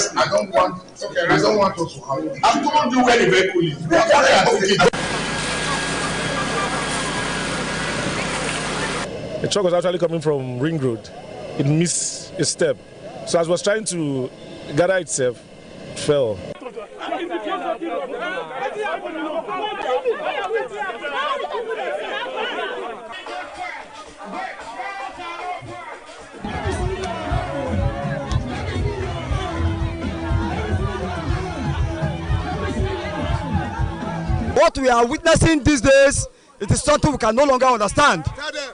arrest me. I don't want us to have it. I've told you where the vehicle is. The truck was actually coming from Ring Road. It missed a step. So as it was trying to gather itself, it fell. What we are witnessing these days, it is something we can no longer understand.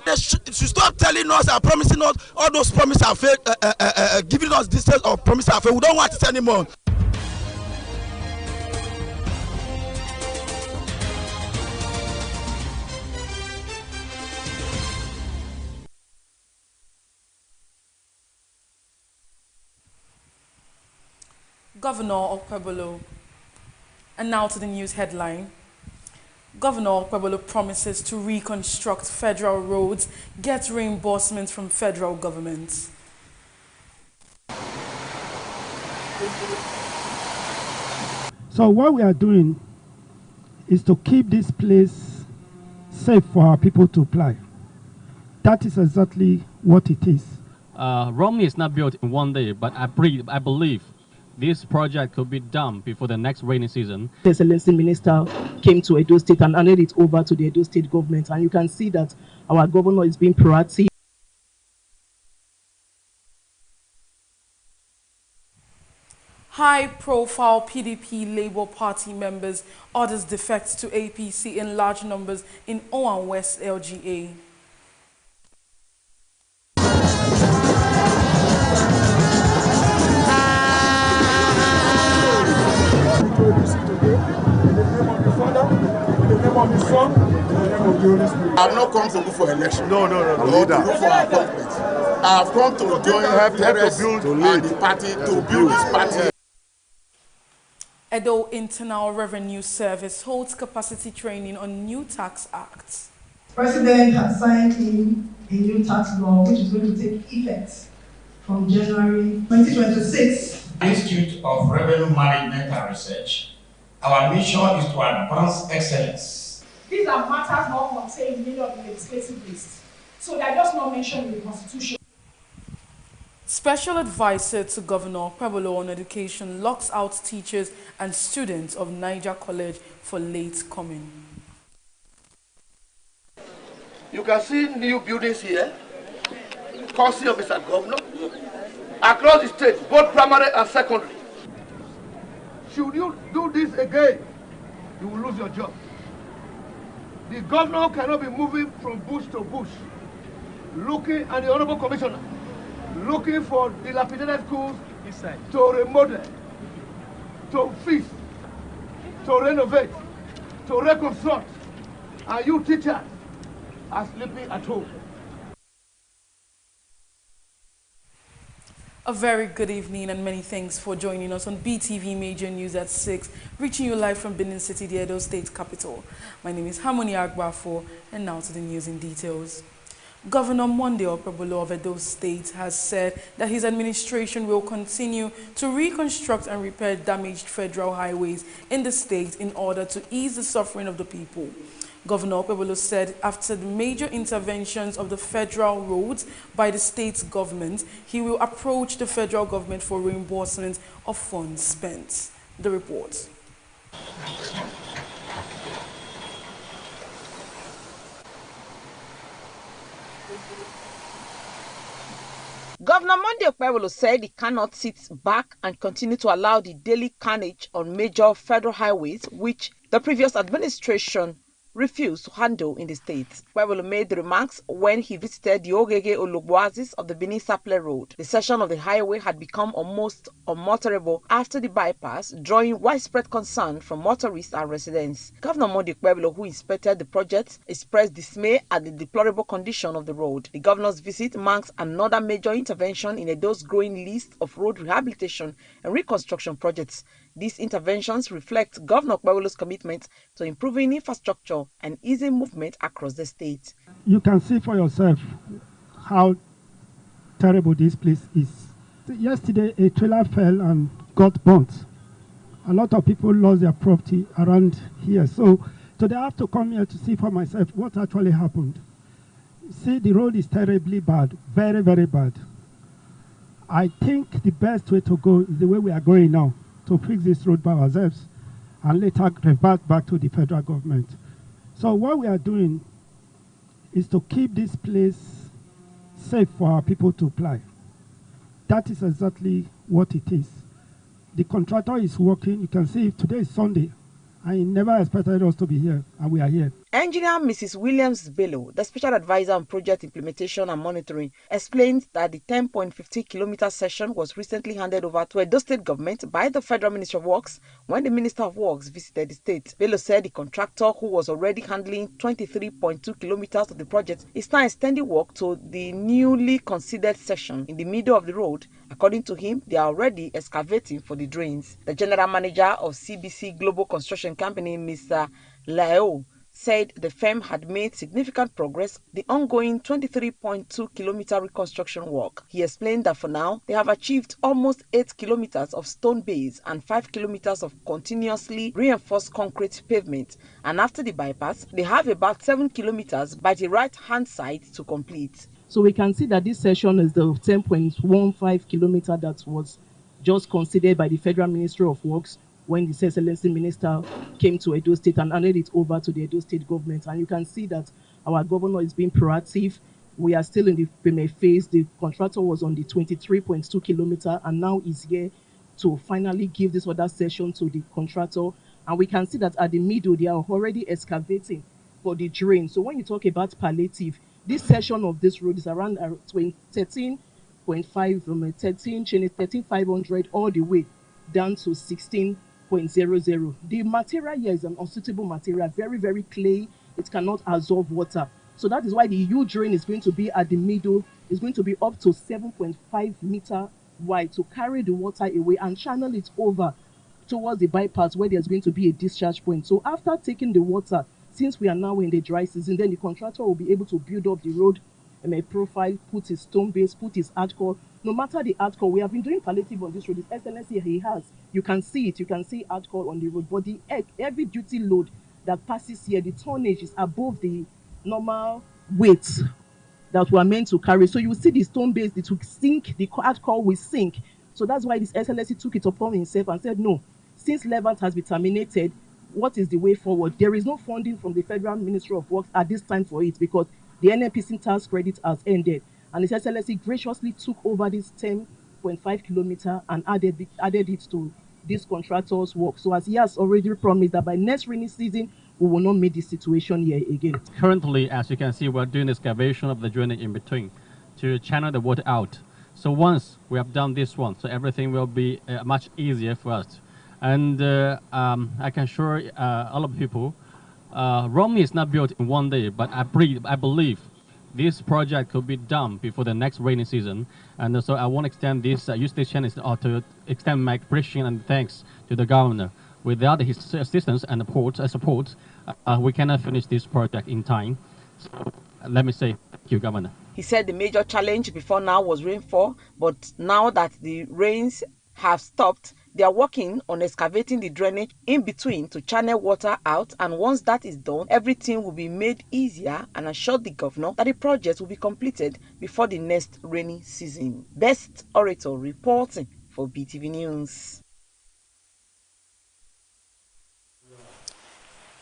They should stop telling us and promising us all those promises are fake, giving us details of promises are fake. We don't want it anymore. Governor Okpebolo. And now to the news headline. Governor Okpebolo promises to reconstruct federal roads, get reimbursements from federal government. So what we are doing is to keep this place safe for our people to apply. That is exactly what it is. Rome is not built in one day, but I believe this project could be done before the next rainy season. The Excellency Minister came to Edo State and handed it over to the Edo State government, and you can see that our governor is being proactive. High-profile PDP Labour Party members orders defect to APC in large numbers in Owan West LGA. I've not come to look for election. No. I've come to look for appointment. I've come to join the party to build this party. Edo Internal Revenue Service holds capacity training on new tax acts. President has signed in a new tax law which is going to take effect from January 2026. Institute of Revenue Management and Research. Our mission is to advance excellence. These are matters not contained in any of the legislative list, so they are just not mentioned in the Constitution. Special advisor to Governor Okpebolo on education locks out teachers and students of Niger College for late coming. You can see new buildings here, courtesy of Mr. Governor, across the state, both primary and secondary. Should you do this again, you will lose your job. The governor cannot be moving from bush to bush, looking at the Honorable Commissioner, looking for dilapidated schools to remodel, to fix, to renovate, to reconstruct, and you teachers are sleeping at home. A very good evening and many thanks for joining us on BeeTv Major News at 6, reaching you live from Benin City, the Edo State capital. My name is Harmony Agbafo, and now to the news in details. Governor Monday Okpebolo of Edo State has said that his administration will continue to reconstruct and repair damaged federal highways in the state in order to ease the suffering of the people. Governor Okpebolo said after the major interventions of the federal roads by the state government, he will approach the federal government for reimbursement of funds spent. The report. Governor Monday Okpebolo said he cannot sit back and continue to allow the daily carnage on major federal highways, which the previous administration refused to handle in the state. Okpebolo made the remarks when he visited the Ogege Ologboazis of the Benin Saple Road. The section of the highway had become almost unmotorable after the bypass, drawing widespread concern from motorists and residents. Governor Monday Okpebolo, who inspected the project, expressed dismay at the deplorable condition of the road. The governor's visit marks another major intervention in Edo's growing list of road rehabilitation and reconstruction projects. These interventions reflect Governor Okpebolo's commitment to improving infrastructure and easing movement across the state. You can see for yourself how terrible this place is. Yesterday, a trailer fell and got burnt. A lot of people lost their property around here. So today I have to come here to see for myself what actually happened. See, the road is terribly bad, very, very bad. I think the best way to go is the way we are going now, to fix this road by ourselves and later revert back to the federal government. So what we are doing is to keep this place safe for our people to apply. That is exactly what it is. The contractor is working. You can see today is Sunday. I never expected us to be here, and we are here. Engineer Mrs. Williams Bello, the Special Advisor on Project Implementation and Monitoring, explained that the 10.50-kilometer section was recently handed over to Edo State government by the Federal Ministry of Works when the Minister of Works visited the state. Bello said the contractor, who was already handling 23.2 kilometers of the project, is now extending work to the newly considered section in the middle of the road. According to him, they are already excavating for the drains. The General Manager of CBC Global Construction Company, Mr. Lao, said the firm had made significant progress the ongoing 23.2-kilometer reconstruction work. He explained that for now, they have achieved almost 8 kilometers of stone base and 5 kilometers of continuously reinforced concrete pavement, and after the bypass, they have about 7 kilometers by the right-hand side to complete. So we can see that this section is the 10.15 kilometer that was just considered by the Federal Ministry of Works when the Excellency Minister came to Edo State and handed it over to the Edo State government. And you can see that our governor is being proactive. We are still in the payment phase. The contractor was on the 23.2 kilometer and now is here to finally give this other section to the contractor. And we can see that at the middle, they are already excavating for the drain. So when you talk about palliative, this section of this road is around 13.5 from 13,500 all the way down to 16.00. The material here is an unsuitable material, very, very clay. It cannot absorb water. So that is why the U drain is going to be at the middle. It's going to be up to 7.5 meter wide to carry the water away and channel it over towards the bypass where there's going to be a discharge point. So after taking the water, since we are now in the dry season, then the contractor will be able to build up the road a profile, put his stone base, put his hardcore. No matter the hardcore, we have been doing palliative on this road. His Excellency, he has. You can see it. You can see hardcore on the road. But the every duty load that passes here, the tonnage is above the normal weight that we are meant to carry. So you will see the stone base, it will sink, the hardcore will sink. So that's why this Excellency took it upon himself and said, no, since Levant has been terminated, what is the way forward? There is no funding from the Federal Ministry of Works at this time for it because the NNPC tax credit has ended. And His Excellency graciously took over this 10.5 kilometer and added it to this contractor's work. So as he has already promised that by next rainy season, we will not meet this situation here again. Currently, as you can see, we're doing excavation of the drainage in between to channel the water out. So once we have done this one, so everything will be much easier for us. And I can assure all of the people, Rome is not built in one day, but I believe this project could be done before the next rainy season. And so I want to extend this, use this chance to extend my appreciation and thanks to the governor. Without his assistance and support, we cannot finish this project in time. So let me say thank you, Governor. He said the major challenge before now was rainfall, but now that the rains have stopped, they are working on excavating the drainage in between to channel water out, and once that is done, everything will be made easier, and assured the governor that the project will be completed before the next rainy season. Best Orator reporting for BeeTv News.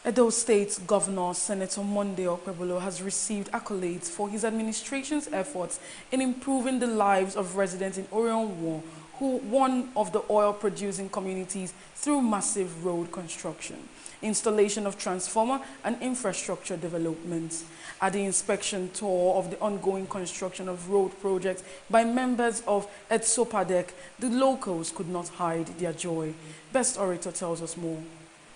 Edo State Governor Senator Monday Okpebholo has received accolades for his administration's efforts in improving the lives of residents in Orion, one of the oil-producing communities, through massive road construction, installation of transformer and infrastructure developments. At the inspection tour of the ongoing construction of road projects by members of EDSOPADEC, the locals could not hide their joy. Best Orator tells us more.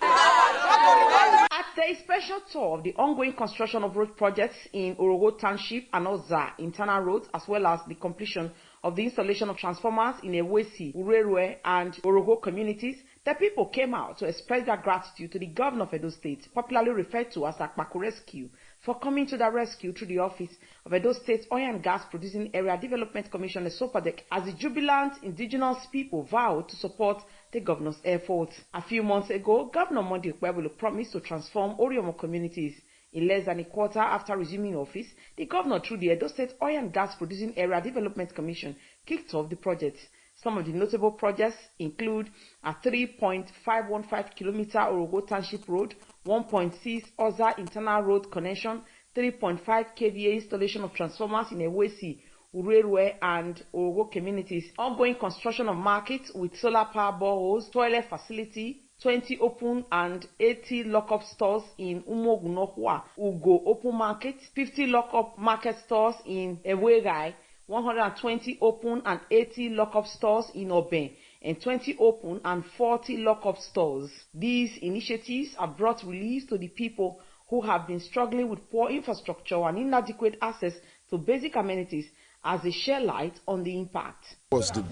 At the inspection tour of the ongoing construction of road projects in Orogo Township and Oza internal roads, as well as the completion of the installation of transformers in Ewesi, Urerue, and Orogo communities, the people came out to express their gratitude to the governor of Edo State, popularly referred to as Akpaku Rescue, for coming to the rescue through the office of Edo State Oil and Gas Producing Area Development Commission (SOPADEC) as the jubilant indigenous people vowed to support the governor's efforts. A few months ago, Governor Monday Okpebholo promised to transform Oriomo communities. In less than a quarter after resuming office, the governor, through the Edo State Oil and Gas Producing Area Development Commission, kicked off the project. Some of the notable projects include a 3.515 kilometer Orogo Township Road, 1.6 Oza Internal Road Connection, 3.5 kVA installation of transformers in Ewesi, Urerwe and Orogo communities, ongoing construction of markets with solar power boreholes, toilet facility, 20 open and 80 lock-up stores in Umogunohua, Ugo Open Market, 50 lock-up market stores in Ewegai, 120 open and 80 lock-up stores in Oben, and 20 open and 40 lock-up stores. These initiatives have brought relief to the people who have been struggling with poor infrastructure and inadequate access to basic amenities, as they shed light on the impact. It was the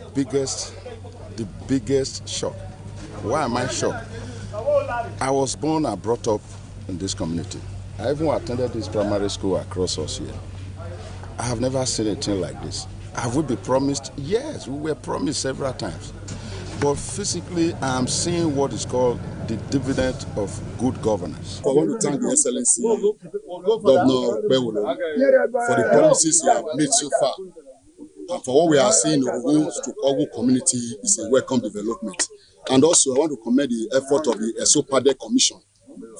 biggest shock. Why am I shocked? I was born and brought up in this community. I even attended this primary school across us here. I have never seen anything like this. Have we been promised? Yes, we were promised several times. But physically, I am seeing what is called the dividend of good governance. I want to thank the Excellency Governor Okpebholo for the promises he has made so far. And for what we are seeing in the Ogo community is a welcome development. And also, I want to commend the effort of the SOPADEC Commission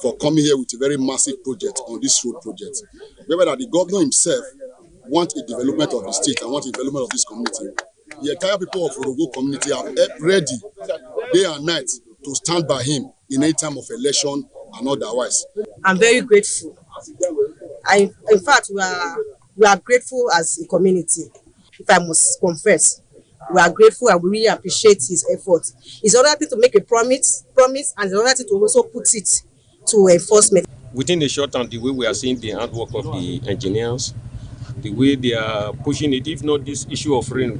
for coming here with a very massive project on this road project. Remember that the governor himself wants a development of the state and wants a development of this community. The entire people of Orogo community are ready day and night to stand by him in any time of election and otherwise. I'm very grateful. In fact, we are grateful as a community. If I must confess, we are grateful and we really appreciate his effort. It's another thing to make a promise, and another thing to also put it to enforcement. Within the short term, the way we are seeing the handwork of the engineers, the way they are pushing it, if not this issue of rain,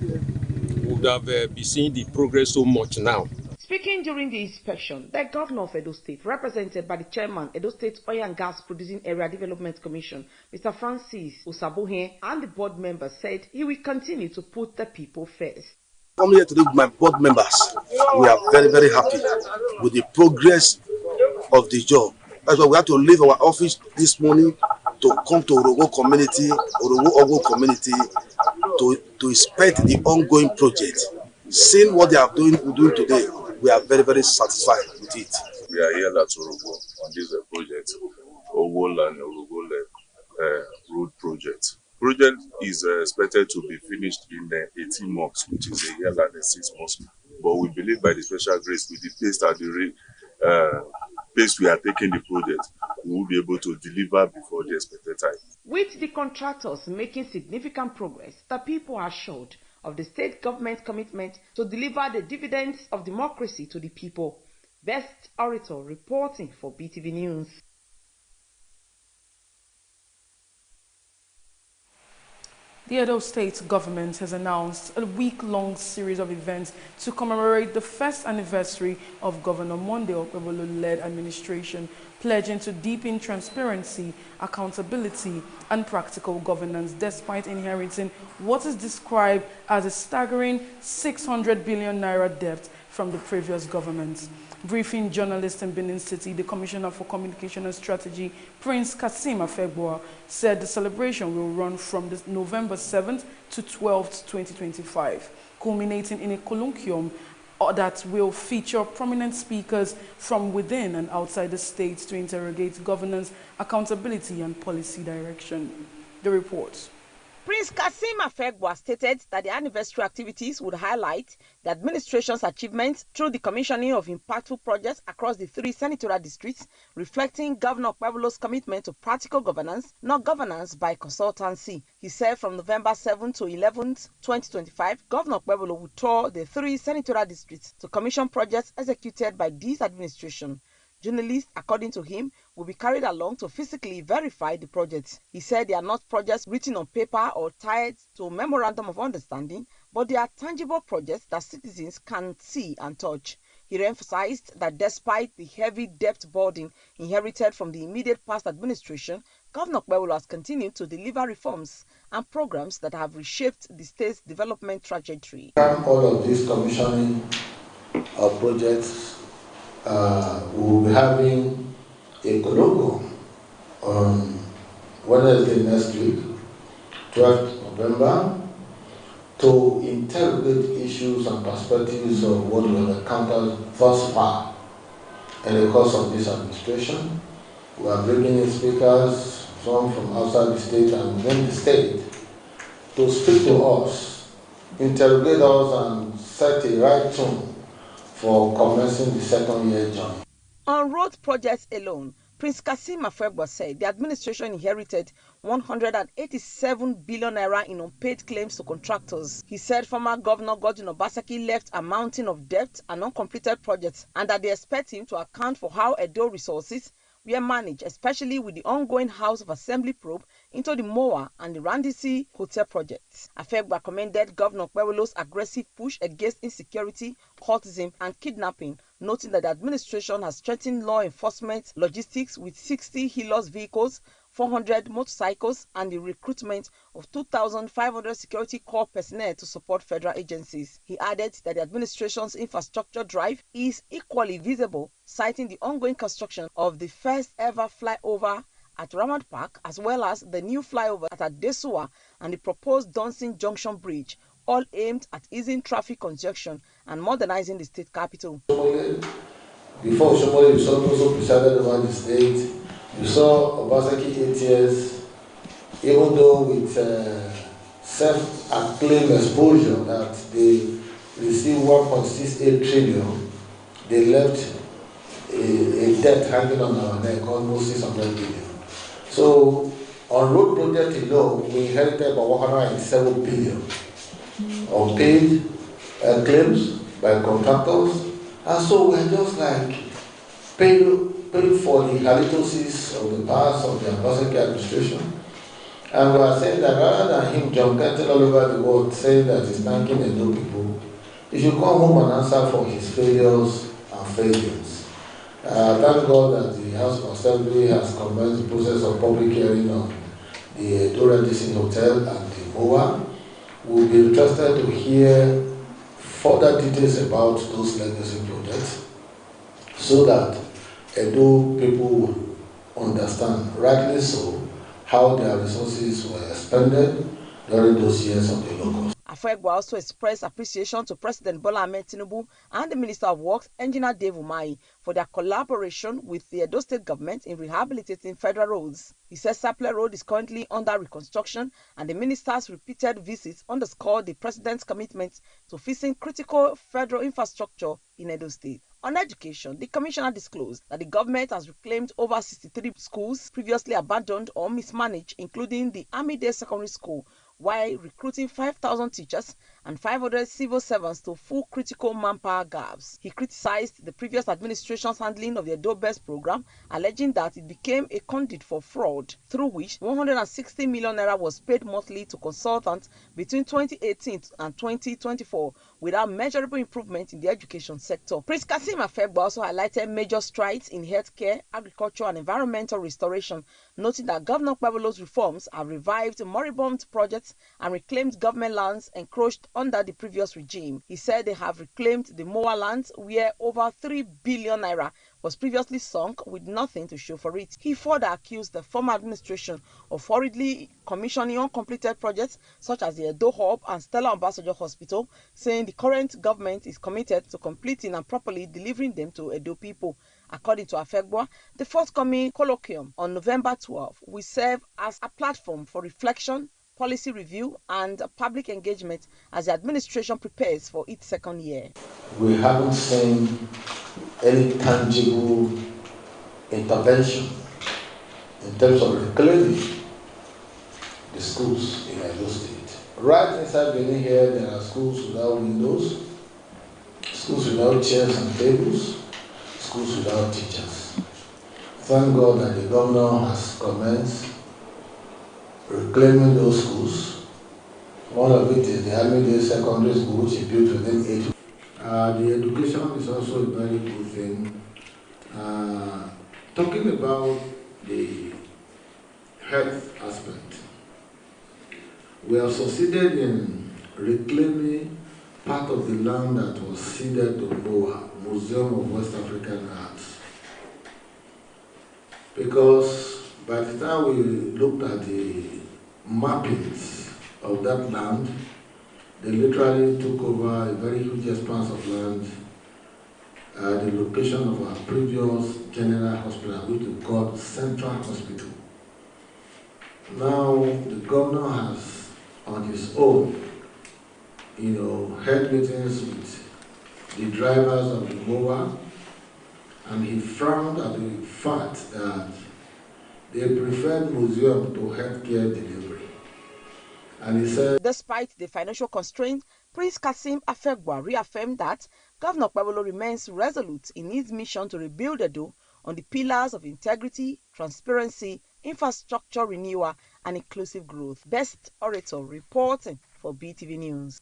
we would have been seeing the progress so much now. Speaking during the inspection, the governor of Edo State, represented by the chairman, Edo State Oil and Gas Producing Area Development Commission, Mr. Francis Osabohe, and the board members said he will continue to put the people first. I'm here today with my board members. We are very, very happy with the progress of the job. That's why we have to leave our office this morning to come to Orogo community, Orogo community, to inspect the ongoing project. Seeing what they are doing today, we are very, very satisfied with it. We are here at Orogo on this project, Owo and Orogo road project. Project is expected to be finished in 18 months, which is a year and 6 months. But we believe by the special grace, with the pace at the pace we are taking the project, we will be able to deliver before the expected time. With the contractors making significant progress, the people are assured of the state government's commitment to deliver the dividends of democracy to the people. Best Orator reporting for BeeTv News. The Edo State government has announced a week-long series of events to commemorate the first anniversary of Governor Monday Okpebholo-led administration, pledging to deepen transparency, accountability, and practical governance, despite inheriting what is described as a staggering 600 billion naira debt from the previous government. Briefing journalists in Benin City, the Commissioner for Communication and Strategy, Prince Kasim Afegboa, said the celebration will run from November 7th to 12th, 2025, culminating in a colloquium that will feature prominent speakers from within and outside the state to interrogate governance, accountability, and policy direction. The report. Prince Kasim Afegboa stated that the anniversary activities would highlight the administration's achievements through the commissioning of impactful projects across the 3 senatorial districts, reflecting Governor Okpebholo's commitment to practical governance, not governance by consultancy. He said from November 7 to 11, 2025, Governor Okpebholo will tour the 3 senatorial districts to commission projects executed by this administration. Journalists, according to him, will be carried along to physically verify the projects. He said they are not projects written on paper or tied to a memorandum of understanding, but they are tangible projects that citizens can see and touch. He emphasized that despite the heavy debt burden inherited from the immediate past administration, Governor Okpebholo has continued to deliver reforms and programs that have reshaped the state's development trajectory. All of these commissioning of projects, we will be having a colloquium on Wednesday next week, 12th November, to interrogate issues and perspectives of what we have encountered thus far in the course of this administration. We are bringing in speakers, some from outside the state and within the state, to speak to us, interrogate us, and set a right tone for commencing the second year journey. On road projects alone, Prince Kasim Afegba said the administration inherited 187 billion naira in unpaid claims to contractors. He said former Governor Godwin Obaseki left a mountain of debt and uncompleted projects, and that they expect him to account for how Edo resources were managed, especially with the ongoing House of Assembly probe into the MOA and the Randisi Hotel projects. Afegba commended Governor Okpebholo's aggressive push against insecurity, cultism, and kidnapping, noting that the administration has strengthened law enforcement logistics with 60 Hilux vehicles, 400 motorcycles, and the recruitment of 2,500 security corps personnel to support federal agencies. He added that the administration's infrastructure drive is equally visible, citing the ongoing construction of the first ever flyover at Ramad Park, as well as the new flyover at Adesua and the proposed Dunsin Junction Bridge, all aimed at easing traffic congestion and modernizing the state capital. Before Shomole also presided over the state, you saw Obaseki 8 years, even though with self-acclaimed exposure that they received 1.68 trillion, they left a debt hanging on our neck, almost 600 billion. So on road project alone, we inherited about 107 billion unpaid claims by contractors, and so we're just like paying for the halitosis of the past of the Obaseki administration. And we are saying that rather than him jumping all over the world saying that he's thanking the new people, he should come home and answer for his failures and failures. Thank God that the House of Assembly has commenced the process of public hearing on the Randisi Hotel and the MOA. We'll be interested to hear further details about those legacy projects so that Edo people will understand, rightly so, how their resources were expended during those years of the locust. Afegba also expressed appreciation to President Bola Ahmed Tinubu and the Minister of Works, Engineer Dave Umahi, for their collaboration with the Edo State government in rehabilitating federal roads. He said Sapele Road is currently under reconstruction, and the minister's repeated visits underscored the president's commitment to fixing critical federal infrastructure in Edo State. On education, the commissioner disclosed that the government has reclaimed over 63 schools previously abandoned or mismanaged, including the Army Day Secondary School, while recruiting 5,000 teachers and 500 civil servants to fill critical manpower gaps. He criticized the previous administration's handling of the Edo Best program, alleging that it became a conduit for fraud, through which 160 million naira was paid monthly to consultants between 2018 and 2024 without measurable improvement in the education sector. Prince Kasim Afegba also highlighted major strides in healthcare, agriculture, and environmental restoration, noting that Governor Okpebholo's reforms have revived moribund projects and reclaimed government lands encroached under the previous regime. He said they have reclaimed the MOA lands where over 3 billion naira was previously sunk with nothing to show for it. He further accused the former administration of hurriedly commissioning uncompleted projects such as the Edo Hub and Stella Obasanjo Hospital, saying the current government is committed to completing and properly delivering them to Edo people. According to Afegba, the forthcoming colloquium on November 12 will serve as a platform for reflection, policy review, and public engagement as the administration prepares for its second year. We haven't seen any tangible intervention in terms of reclaiming the schools in Edo State. Right inside Benin here, there are schools without windows, schools without chairs and tables, schools without teachers. Thank God that the governor has commenced reclaiming those schools. One of it is the Army Day Secondary School, which he built within 8 years. The education is also a very good thing. Talking about the health aspect. We have succeeded in reclaiming part of the land that was ceded to MOA, Museum of West African Arts. Because by the time we looked at the mappings of that land, they literally took over a very huge expanse of land at the location of our previous general hospital, which we called Central Hospital. Now the governor has, on his own, held meetings with the drivers of the MOA, and he frowned at the fact that they preferred museum to healthcare delivery. And he said, despite the financial constraints, Prince Kasim Afegwa reaffirmed that Governor Pablo remains resolute in his mission to rebuild Edo on the pillars of integrity, transparency, infrastructure renewal, and inclusive growth. Best Orator reporting for BeeTv News.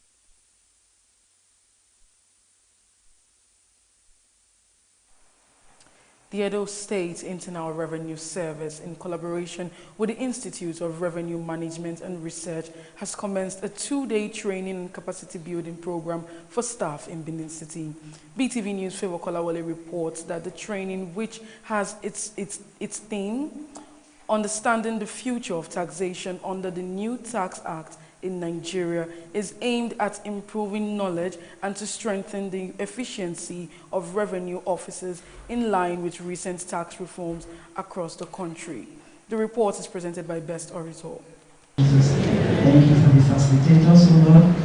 The Edo State Internal Revenue Service, in collaboration with the Institute of Revenue Management and Research, has commenced a 2-day training and capacity building program for staff in Benin City. BeeTv News Favor Kolawole reports that the training, which has its theme, Understanding the Future of Taxation under the New Tax Act in Nigeria, is aimed at improving knowledge and to strengthen the efficiency of revenue officers in line with recent tax reforms across the country. The report is presented by Best Orator. Thank you for the facilitators, Lord.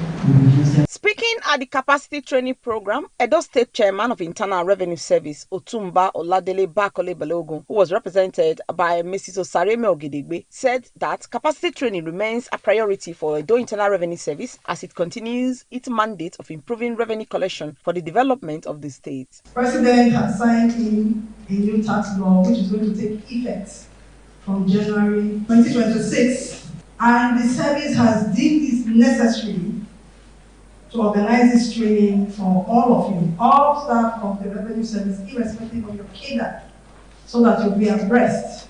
Speaking at the capacity training program, Edo State Chairman of Internal Revenue Service, Otumba Oladele Bakole Balogun, who was represented by Mrs. Osareme Ogedegbe, said that capacity training remains a priority for Edo Internal Revenue Service as it continues its mandate of improving revenue collection for the development of the state. The President has signed in a new tax law which is going to take effect from January 2026, and the service has deemed it necessary to organize this training for all of you, all staff of the Revenue Service, irrespective of your cadre, so that you'll be abreast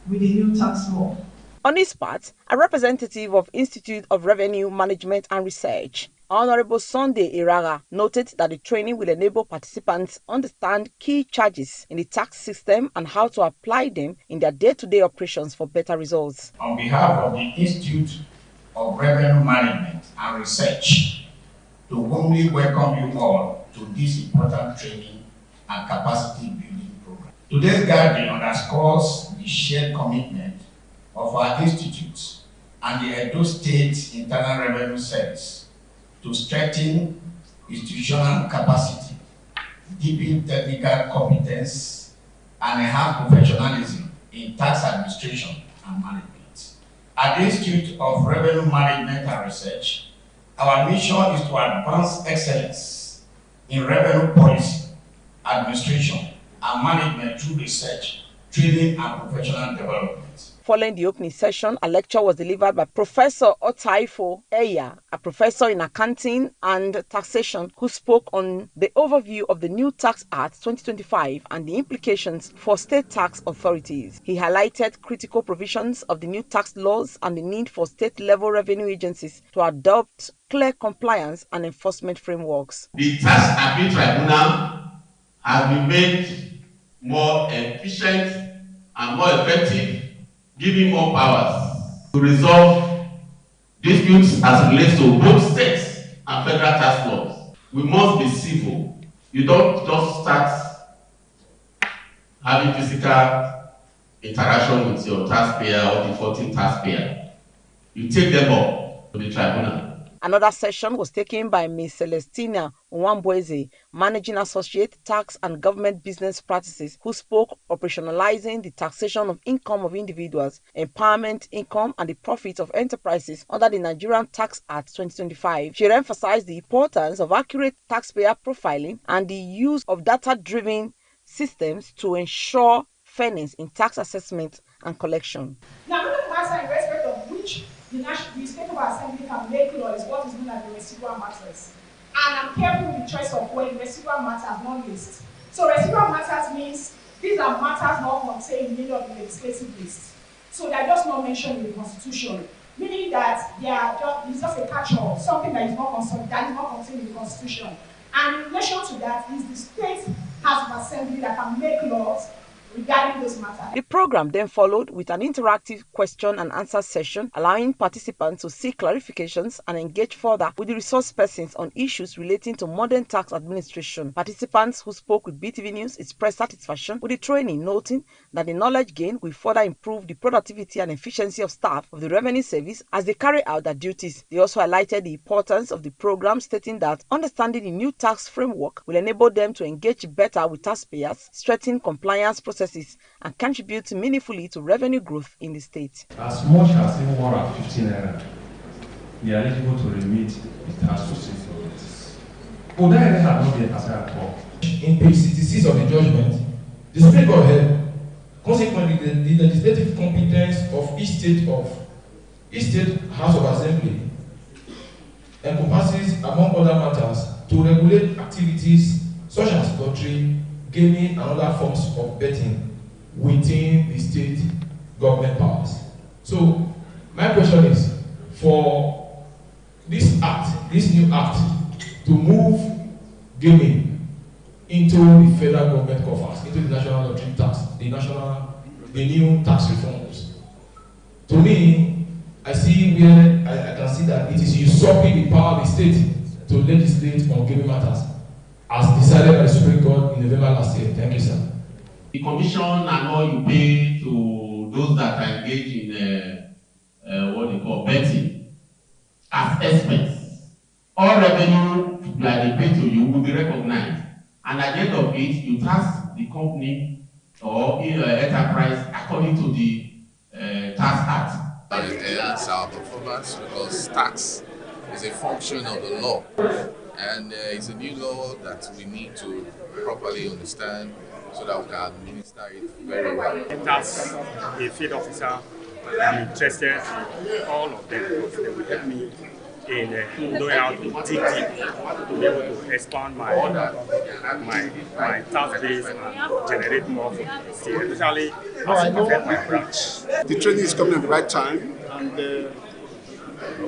with the new tax law. On his part, a representative of Institute of Revenue Management and Research, Honorable Sunday Iraga, noted that the training will enable participants understand key charges in the tax system and how to apply them in their day-to-day operations for better results. On behalf of the Institute of Revenue Management and Research, to warmly welcome you all to this important training and capacity building program. Today's gathering underscores the shared commitment of our institutes and the Edo State Internal Revenue Service to strengthen institutional capacity, deepen technical competence, and enhance professionalism in tax administration and management. At the Institute of Revenue Management and Research, our mission is to advance excellence in revenue policy, administration, and management through research, training, and professional development. Following the opening session, a lecture was delivered by Professor Otaifo Eya, a professor in accounting and taxation, who spoke on the overview of the New Tax Act 2025 and the implications for state tax authorities. He highlighted critical provisions of the new tax laws and the need for state-level revenue agencies to adopt clear compliance and enforcement frameworks. The tax appeal tribunal has been made more efficient and more effective, giving more powers to resolve disputes as it relates to both states and federal tax laws. We must be civil. You don't just start having physical interaction with your taxpayer or defaulting taxpayer. You take them up to the tribunal. Another session was taken by Ms. Celestina Nwambweze, Managing Associate, Tax and Government Business Practices, who spoke operationalizing the taxation of income of individuals, empowerment income, and the profits of enterprises under the Nigerian Tax Act 2025. She emphasized the importance of accurate taxpayer profiling and the use of data-driven systems to ensure fairness in tax assessment and collection. Now, another matter in respect of which the State of Assembly can make law is what is known as the residual matters. And I'm careful with the choice of when residual matters, not list. So residual matters means these are matters not contained in any of the legislative list. So they are just not mentioned in the Constitution, meaning that it's just a catch-all, something that is not contained in the Constitution. And in relation to that is the state House of Assembly that can make laws regarding those matters. The program then followed with an interactive question and answer session, allowing participants to seek clarifications and engage further with the resource persons on issues relating to modern tax administration. Participants who spoke with BeeTv News expressed satisfaction with the training, noting that the knowledge gained will further improve the productivity and efficiency of staff of the Revenue Service as they carry out their duties. They also highlighted the importance of the program, stating that understanding the new tax framework will enable them to engage better with taxpayers, strengthen compliance processes, and contribute meaningfully to revenue growth in the state. As much as 150 naira, they are eligible to remit the tax received from this. But that had not been answered at all. In page 66 of the judgment, the Supreme Court held, consequently, the legislative competence of each state House of Assembly encompasses, among other matters, to regulate activities such as lottery, gaming, and other forms of betting within the state government powers. So, my question is, for this new act, to move gaming into the federal government coffers, into the national lottery tax, the new tax reforms, to me, I see where I can see that it is usurping the power of the state to legislate on gaming matters, as decided by the Supreme Court in November last year. Thank you, sir. The commission and all you pay to those that are engaged in what they call betting as expense. All revenue that they pay to you will be recognized, and at the end of it, you tax the company or enterprise according to the tax act. That enhance our performance because tax is a function of the law. And it's a new law that we need to properly understand so that we can administer it very well. As a field officer, I'm interested in all of them because they will help me in knowing how to dig deep to be able to expand my task base and generate more for the state, especially as it affects my branch. The training is coming at the right time, and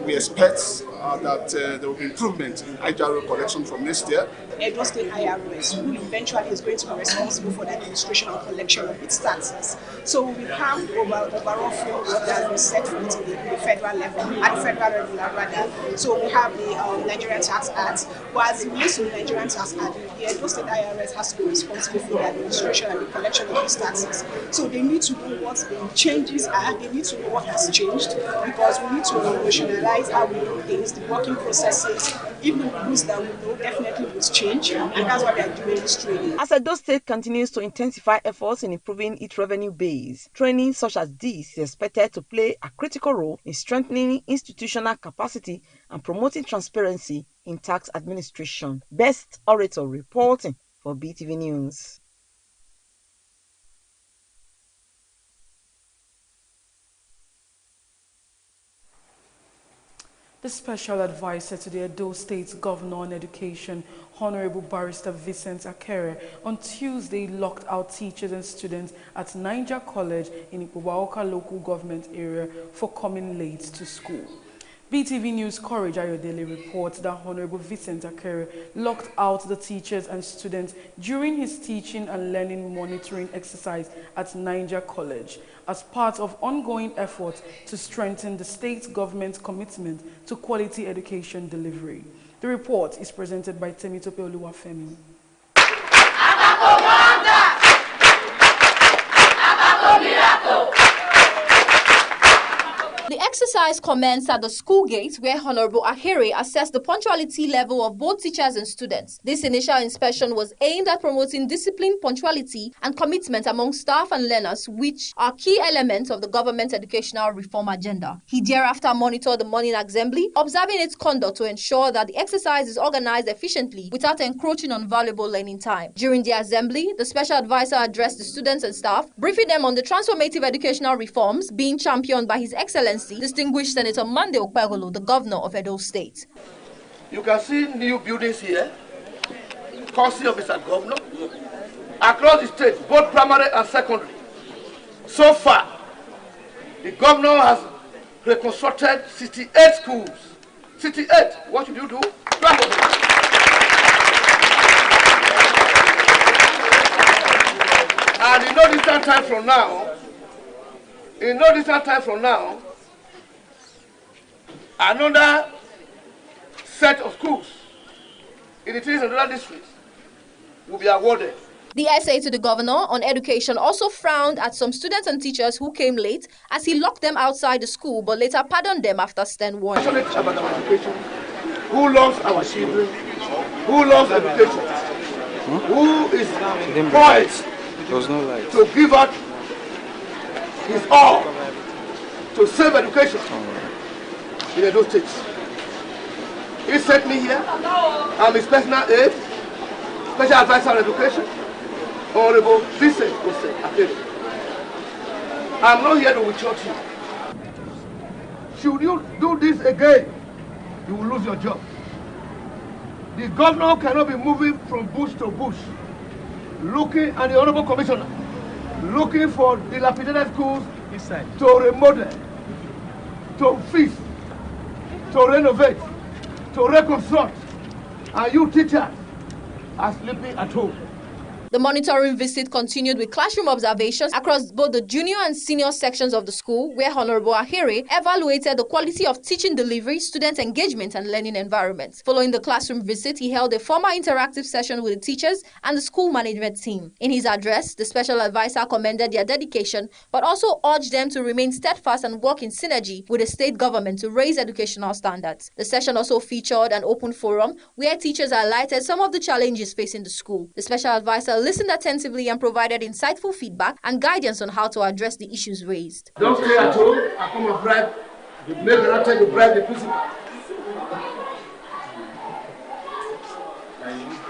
we expect that there will be improvement in IJRO collection from next year. Edo State IRS, who eventually is going to be responsible for the administration and collection of its taxes. So we have overall framework that has been set forth in the federal level, at the federal level rather. So we have the Nigerian Tax Act. But as it relates to the Nigerian Tax Act, the Edo State IRS has to be responsible for the administration and the collection of these taxes. So they need to know what the changes are, they need to know what has changed, because we need to rationalize how we do things, the working processes, even the rules that we know definitely will change, and that's what they are doing this training. As Edo State continues to intensify efforts in improving its revenue base, training such as this is expected to play a critical role in strengthening institutional capacity and promoting transparency in tax administration. Best Orator reporting for BeeTv News. The special advisor to the Edo State Governor on Education, Honorable Barrister Vincent Akere, on Tuesday locked out teachers and students at Niger College in Ipobaoka local government area for coming late to school. BeeTv News Courage Ayodele reports that Honorable Vincent Akere locked out the teachers and students during his teaching and learning monitoring exercise at Niger College as part of ongoing efforts to strengthen the state government's commitment to quality education delivery. The report is presented by Temitope Oluwafemi. The exercise commenced at the school gate where Honorable Ahere assessed the punctuality level of both teachers and students. This initial inspection was aimed at promoting discipline, punctuality, and commitment among staff and learners, which are key elements of the government's educational reform agenda. He thereafter monitored the morning assembly, observing its conduct to ensure that the exercise is organized efficiently without encroaching on valuable learning time. During the assembly, the special advisor addressed the students and staff, briefing them on the transformative educational reforms being championed by His Excellency Distinguished Senator Mande Okpegolo, the Governor of Edo State. You can see new buildings here, courtesy of Mr. Governor, across the state, both primary and secondary. So far, The governor has reconstructed 68 schools. 68. What should you do? And in no distant time from now, another set of schools in the 3 and other districts will be awarded. The essay to the governor on education also frowned at some students and teachers who came late as he locked them outside the school but later pardoned them after stern warning. About our education, who loves our children, who loves education, who is poised to give out his all to save education in those states. He sent me here. I'm his personal aide, special advisor on education, Honorable Vincent Akere. I'm not here to withhold you. Should you do this again, you will lose your job. The governor cannot be moving from bush to bush, looking at the Honorable Commissioner, looking for dilapidated schools to remodel, to fix, to renovate, to reconstruct, and you teachers are sleeping at home. The monitoring visit continued with classroom observations across both the junior and senior sections of the school, where Honorable Ahere evaluated the quality of teaching delivery, student engagement, and learning environments. Following the classroom visit, he held a formal interactive session with the teachers and the school management team. In his address, the special advisor commended their dedication, but also urged them to remain steadfast and work in synergy with the state government to raise educational standards. The session also featured an open forum where teachers highlighted some of the challenges facing the school. The special advisor listened attentively and provided insightful feedback and guidance on how to address the issues raised. Don't stay at home and come and bribe, make an attempt to bribe the principal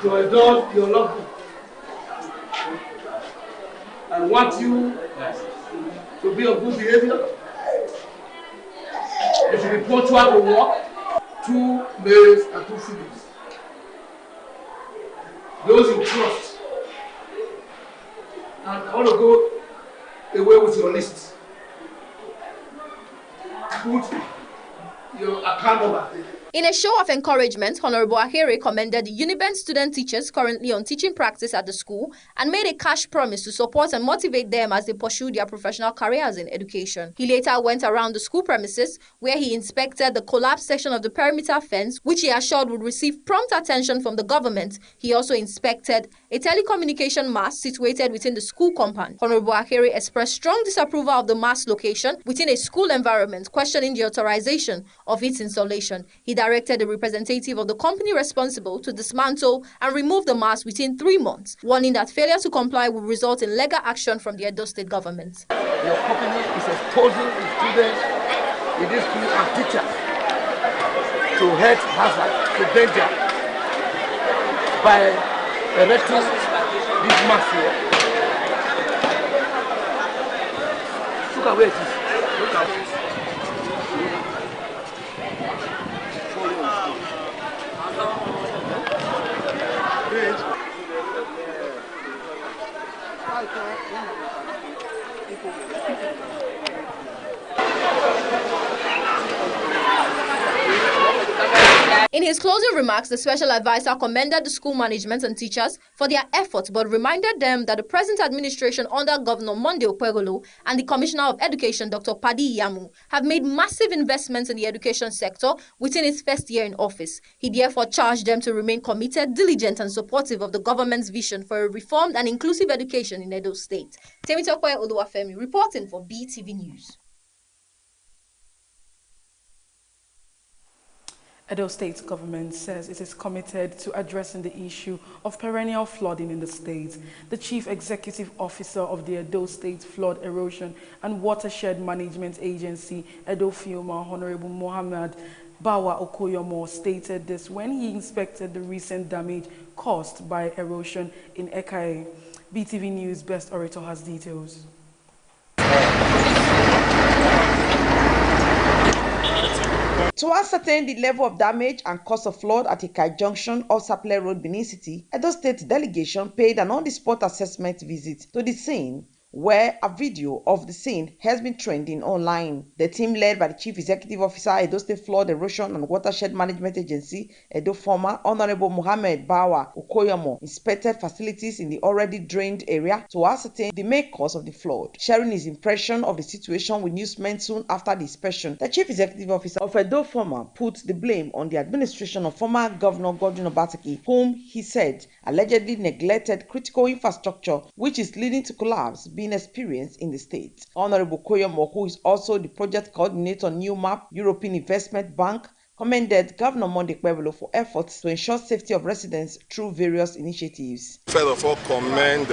to endorse your logbook. I want you to be of good behavior. You should be punctual to work, 2 males and 2 females. Those you trust. And I want to go away with your list. Put your account number. In a show of encouragement, Honorable Ahere commended the Unibent student teachers currently on teaching practice at the school and made a cash promise to support and motivate them as they pursue their professional careers in education. He later went around the school premises where he inspected the collapsed section of the perimeter fence, which he assured would receive prompt attention from the government. He also inspected a telecommunication mast situated within the school compound. Honorable Ahere expressed strong disapproval of the mast location within a school environment, questioning the authorization of its installation. He directed the representative of the company responsible to dismantle and remove the mast within 3 months, warning that failure to comply would result in legal action from the Edo State government. Your company is exposing the students in this school and teachers to health hazard, to danger, by erecting this mast here. Look at where it is. Look at it. In his closing remarks, the special advisor commended the school management and teachers for their efforts, but reminded them that the present administration under Governor Monday Okpegolo and the Commissioner of Education, Dr. Padi Yamu, have made massive investments in the education sector within its first year in office. He therefore charged them to remain committed, diligent, and supportive of the government's vision for a reformed and inclusive education in Edo State. Temitope Oluwafemi reporting for BeeTv News. Edo State government says it is committed to addressing the issue of perennial flooding in the state. The Chief Executive Officer of the Edo State Flood Erosion and Watershed Management Agency, Edo FEMA, Honorable Mohammed Bawa Okoyomo, stated this when he inspected the recent damage caused by erosion in Ekae. BeeTv News Best Orator has details. To ascertain the level of damage and cause of flood at Ikai Junction off Sapele Road, Benin City, Edo State delegation paid an on-the-spot assessment visit to the scene, where a video of the scene has been trending online. The team led by the Chief Executive Officer, Edo State Flood Erosion and Watershed Management Agency, Edo former Honorable Mohammed Bawa Okoyomo, inspected facilities in the already drained area to ascertain the main cause of the flood. Sharing his impression of the situation with newsmen soon after the inspection, the Chief Executive Officer of Edo former put the blame on the administration of former Governor Godwin Obaseki, whom he said allegedly neglected critical infrastructure, which is leading to collapse being experienced in the state. Honorable Koyomo, who is also the project coordinator New Map European Investment Bank, commended Governor Monday Kpebolo for efforts to ensure safety of residents through various initiatives. First of all, commend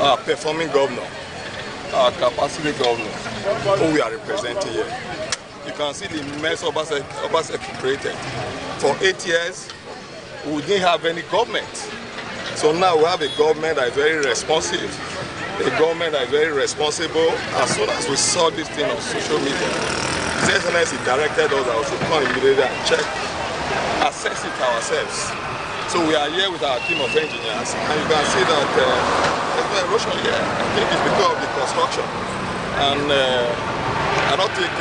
our performing governor, our capacity governor, whom we are representing here. You can see the mess Obaseki created. For 8 years, we didn't have any government. So now we have a government that is very responsive, a government that is very responsible. As soon as we saw this thing on social media, His Excellency directed us that we should come immediately and check, assess it ourselves. So we are here with our team of engineers, and you can see that there's no erosion here. I think it's because of the construction. And I don't think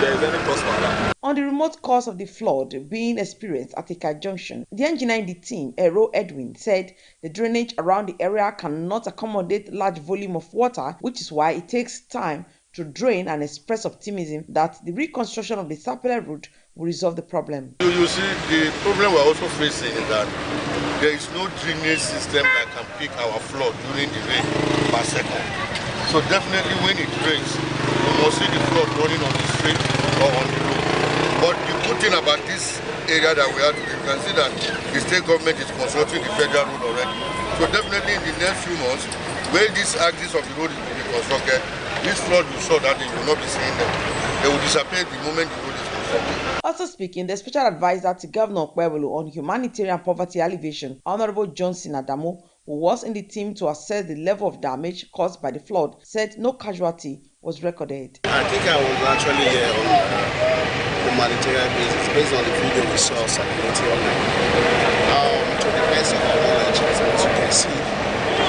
there is any cause for that. On the remote cause of the flood being experienced at Ika Junction, the engineer in the team, Ero Edwin, said the drainage around the area cannot accommodate large volume of water, which is why it takes time to drain, and express optimism that the reconstruction of the Sapele route will resolve the problem. You see, the problem we're also facing is that there is no drainage system that can pick our flood during the rain per second. So definitely when it rains, you must see the flood running on the street or on the road. But the good thing about this area that we are today, you can see that the state government is consulting the federal road already. So definitely in the next few months, when this axis of the road is being constructed, this flood you saw that you will not be seeing them. They will disappear the moment the road is constructed. Also speaking, the special advisor to Governor Kpebolo on humanitarian poverty alleviation, Honorable Johnson Adamo, who was in the team to assess the level of damage caused by the flood, said no casualty was recorded. I think I was actually here on humanitarian basis based on the video we saw circulating online. To the best of our knowledge, as you can see,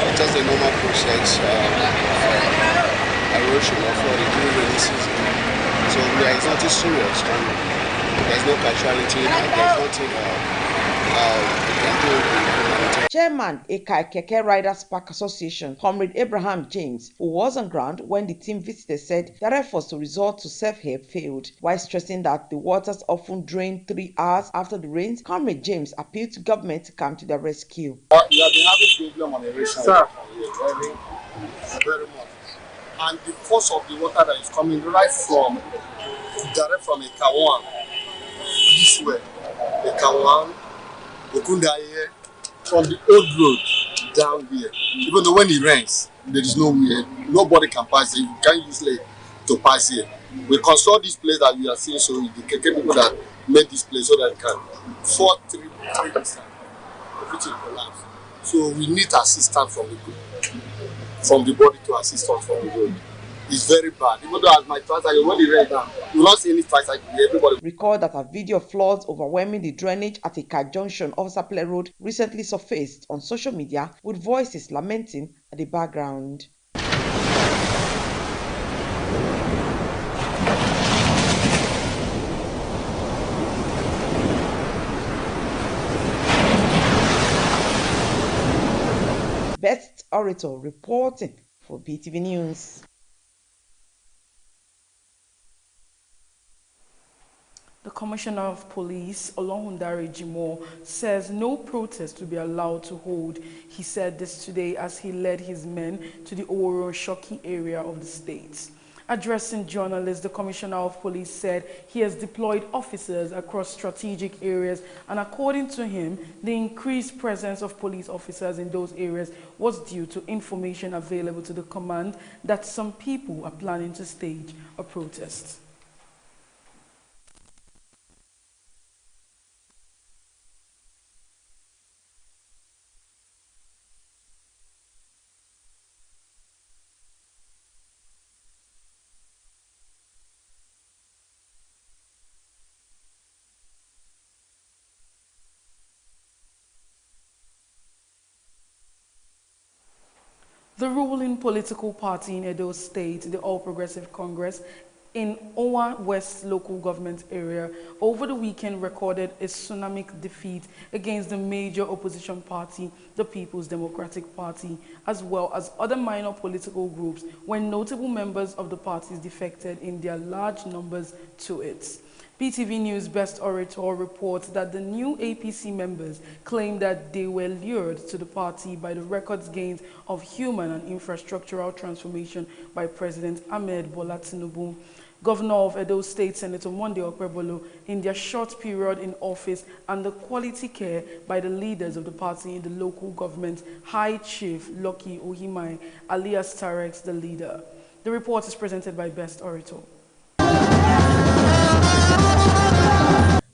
it's just a normal process erosion of flooding during rainy season. So there is nothing serious, and there's no casualty, and there's nothing we can do. Chairman Eka Keke Riders Park Association, Comrade Abraham James, who was on ground when the team visited, said their efforts to resort to self-help failed, while stressing that the waters often drain 3 hours after the rains. Comrade James appealed to government to come to their rescue. We have been having problem on erosion very much, and the force of the water that is coming direct from Ekawan this way, Ekawan, Okundaye, from the old road down here. Even though when it rains, there is nowhere, nobody can pass here. You can't use leg to pass here. We construct this place that you are seeing, so the KK people that made this place so that it can 4-3 everything collapse. So we need assistance from the body to assist us from the road. It's very bad. Even though as my tricycle, when it rains down, you will not see any tricycle here. Everybody. Recall that a video of floods overwhelming the drainage at Ika Junction of Sapele Road recently surfaced on social media, with voices lamenting at the background. Best Orator reporting for BeeTv News. The Commissioner of Police, Olohundare Jimo, says no protest will be allowed to hold. He said this today as he led his men to the Oro-Shoki area of the state. Addressing journalists, the Commissioner of Police said he has deployed officers across strategic areas, and according to him, the increased presence of police officers in those areas was due to information available to the command that some people are planning to stage a protest. The ruling political party in Edo State, the All Progressive Congress, in Owa West local government area, over the weekend recorded a tsunami defeat against the major opposition party, the People's Democratic Party, as well as other minor political groups, when notable members of the parties defected in their large numbers to it. BeeTv News Best Orator reports that the new APC members claim that they were lured to the party by the record gains of human and infrastructural transformation by President Ahmed Bola Tinubu, Governor of Edo State, Senator Monday Okpebholo, in their short period in office, and the quality care by the leaders of the party in the local government, High Chief Lucky Ohimai, alias Tarex, the leader. The report is presented by Best Orator.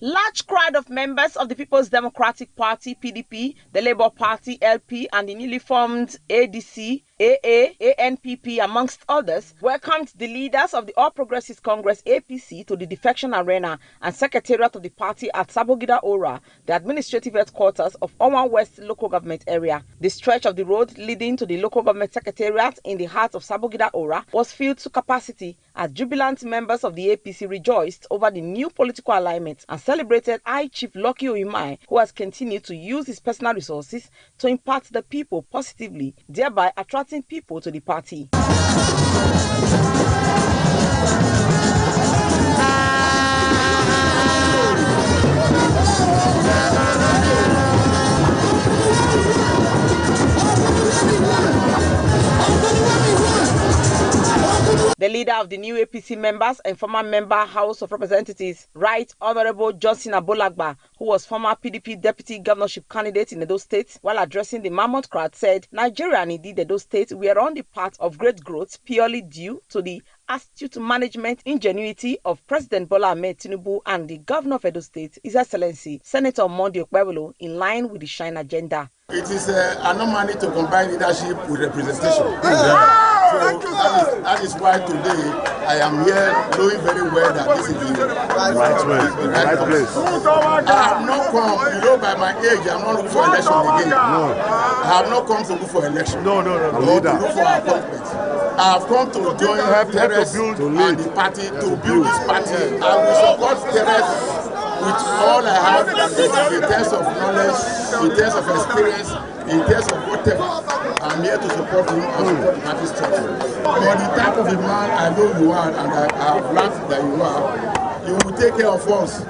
Large crowd of members of the People's Democratic Party, PDP, the Labour Party, LP, and the newly formed ADC, AA, ANPP, amongst others, welcomed the leaders of the All Progressives Congress, APC, to the defection arena and secretariat of the party at Sabogida Ora, the administrative headquarters of Owa West local government area. The stretch of the road leading to the local government secretariat in the heart of Sabogida Ora was filled to capacity as jubilant members of the APC rejoiced over the new political alignment and celebrated High Chief Lucky Ohimai, who has continued to use his personal resources to impact the people positively, thereby attracting people to the party. The leader of the new APC members and former member House of Representatives, Right Honorable Johnson Abolagba, who was former PDP deputy governorship candidate in Edo State, while addressing the mammoth crowd, said Nigeria and indeed Edo State were on the path of great growth purely due to the astute management ingenuity of President Bola Ahmed Tinubu and the governor of Edo State, His Excellency Senator Monday Okpebholo, in line with the Shine agenda. It is an anomaly to combine leadership with representation. So that is why today I am here knowing very well that this is the right place. I have not come, by my age, I am not looking for election again. No. I have not come to look for election. No. Or to look for appointments. I have come to join Teres and the party to build this party. I will support Teres with all I have in terms of knowledge, in terms of experience, in terms of whatever. I'm here to support him and support the party structure. But the type of a man I know you are, and I have learned that you are, you will take care of us.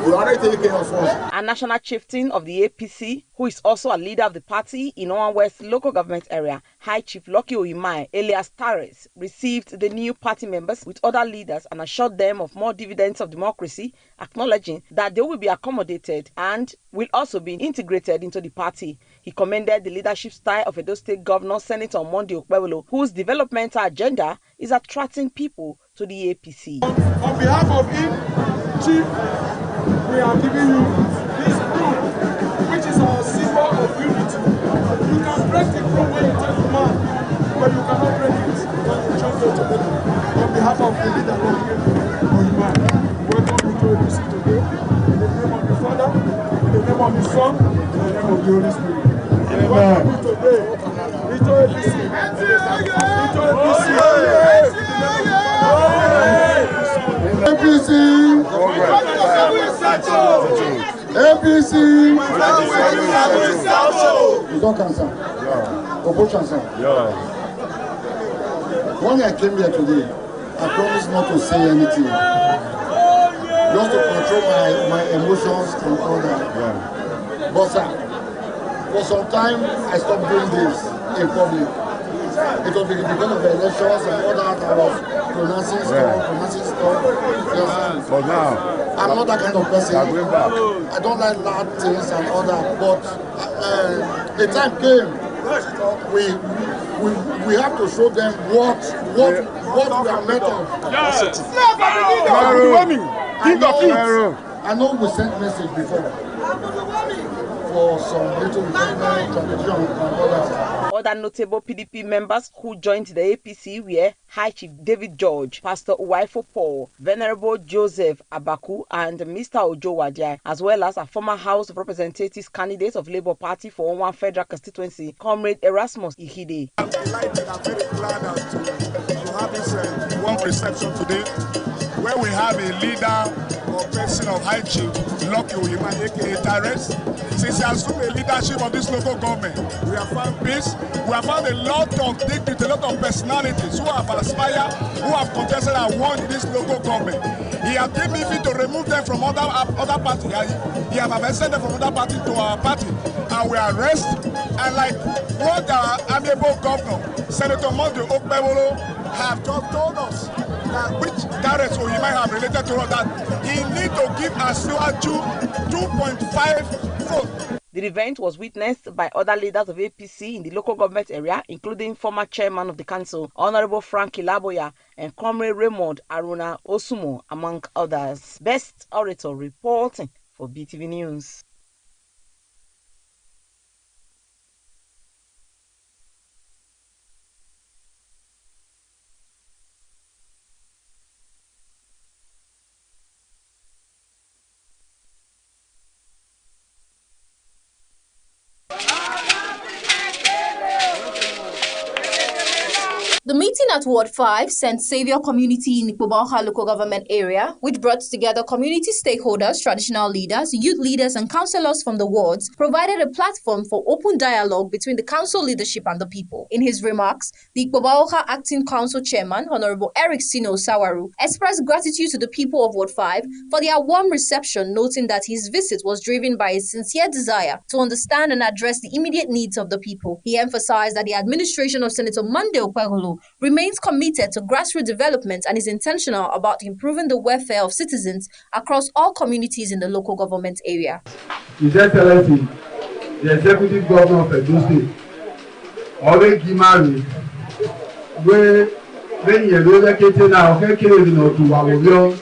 You already take care of us. A national chieftain of the APC, who is also a leader of the party in Owa West local government area, High Chief Lucky Ohimai, alias Tares, received the new party members with other leaders and assured them of more dividends of democracy, acknowledging that they will be accommodated and will also be integrated into the party. He commended the leadership style of Edo State Governor Senator Monday Okpebholo, whose developmental agenda is attracting people to the APC. On behalf of him, Chief, we are giving you this group, which is our symbol of unity. You can break the group when you take the man, but you cannot break it when you join them together. On behalf of the leader of Ohimai, welcome you to APC today. In the name of the Father, in the name of the Son, in the name of the Holy Spirit. Welcome you today. Into APC. Into APC. APC! APC! You don't cancel. Opposition. When I came here today, I promised not to say anything. Just to control my emotions and all that. But sir, for some time, I stopped doing this in public. It was because of the elections and all that. I was pronouncing stuff. Yes. But now, I'm not that kind of person. I don't like loud things and all that. But the time came, we have to show them what we are made of. I know we sent message before for some little tradition and all that. Other notable PDP members who joined the APC were High Chief David George, Pastor Uwaifo Paul, Venerable Joseph Abaku, and Mr. Ojo Wajai, as well as a former House of Representatives candidate of Labour Party for Onwan Federal Constituency, Comrade Erasmus Ihide. I'm delighted, I'm very glad to have this warm reception today, where we have a leader or person of High Chief Lucky Oyema, aka Tyrus. Since he has assumed the leadership of this local government, we have found peace. We have found a lot of dignity, a lot of personalities who have aspired, who have contested and won this local government. He has given me fit to remove them from other parties. He has arrested them from other party to our party, and we arrest. And like what our amiable governor, Senator Monday Okpebolo, have just told us, that which Tyrus Oyema have related to us, that he need to give Asiwaju 2.5 votes. The event was witnessed by other leaders of APC in the local government area, including former chairman of the council, Honorable Frank Ilaboya, and Comrade Raymond Aruna Osumo, among others. Best Orator reporting for BeeTv News. The meeting at Ward 5, St. Saviour Community in Ikpoba local government area, which brought together community stakeholders, traditional leaders, youth leaders, and councillors from the wards, provided a platform for open dialogue between the council leadership and the people. In his remarks, the Ikpoba Acting Council Chairman, Honorable Eric Sino Sawaru, expressed gratitude to the people of Ward 5 for their warm reception, noting that his visit was driven by a sincere desire to understand and address the immediate needs of the people. He emphasized that the administration of Senator Monday Okpebolo remains committed to grassroots development and is intentional about improving the welfare of citizens across all communities in the local government area. His Excellency, the Executive Governor of Edo State, always give marriage, where when you relocate now, okay, to Wawobio,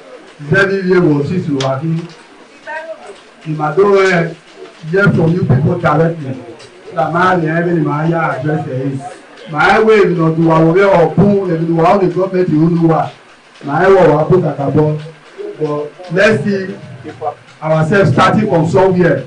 7 years was his working. He might go hear from you people directly. The man, every man, address is. My way, you know, to our or boom, if you want the government, you know, my way, but let's see ourselves starting from somewhere,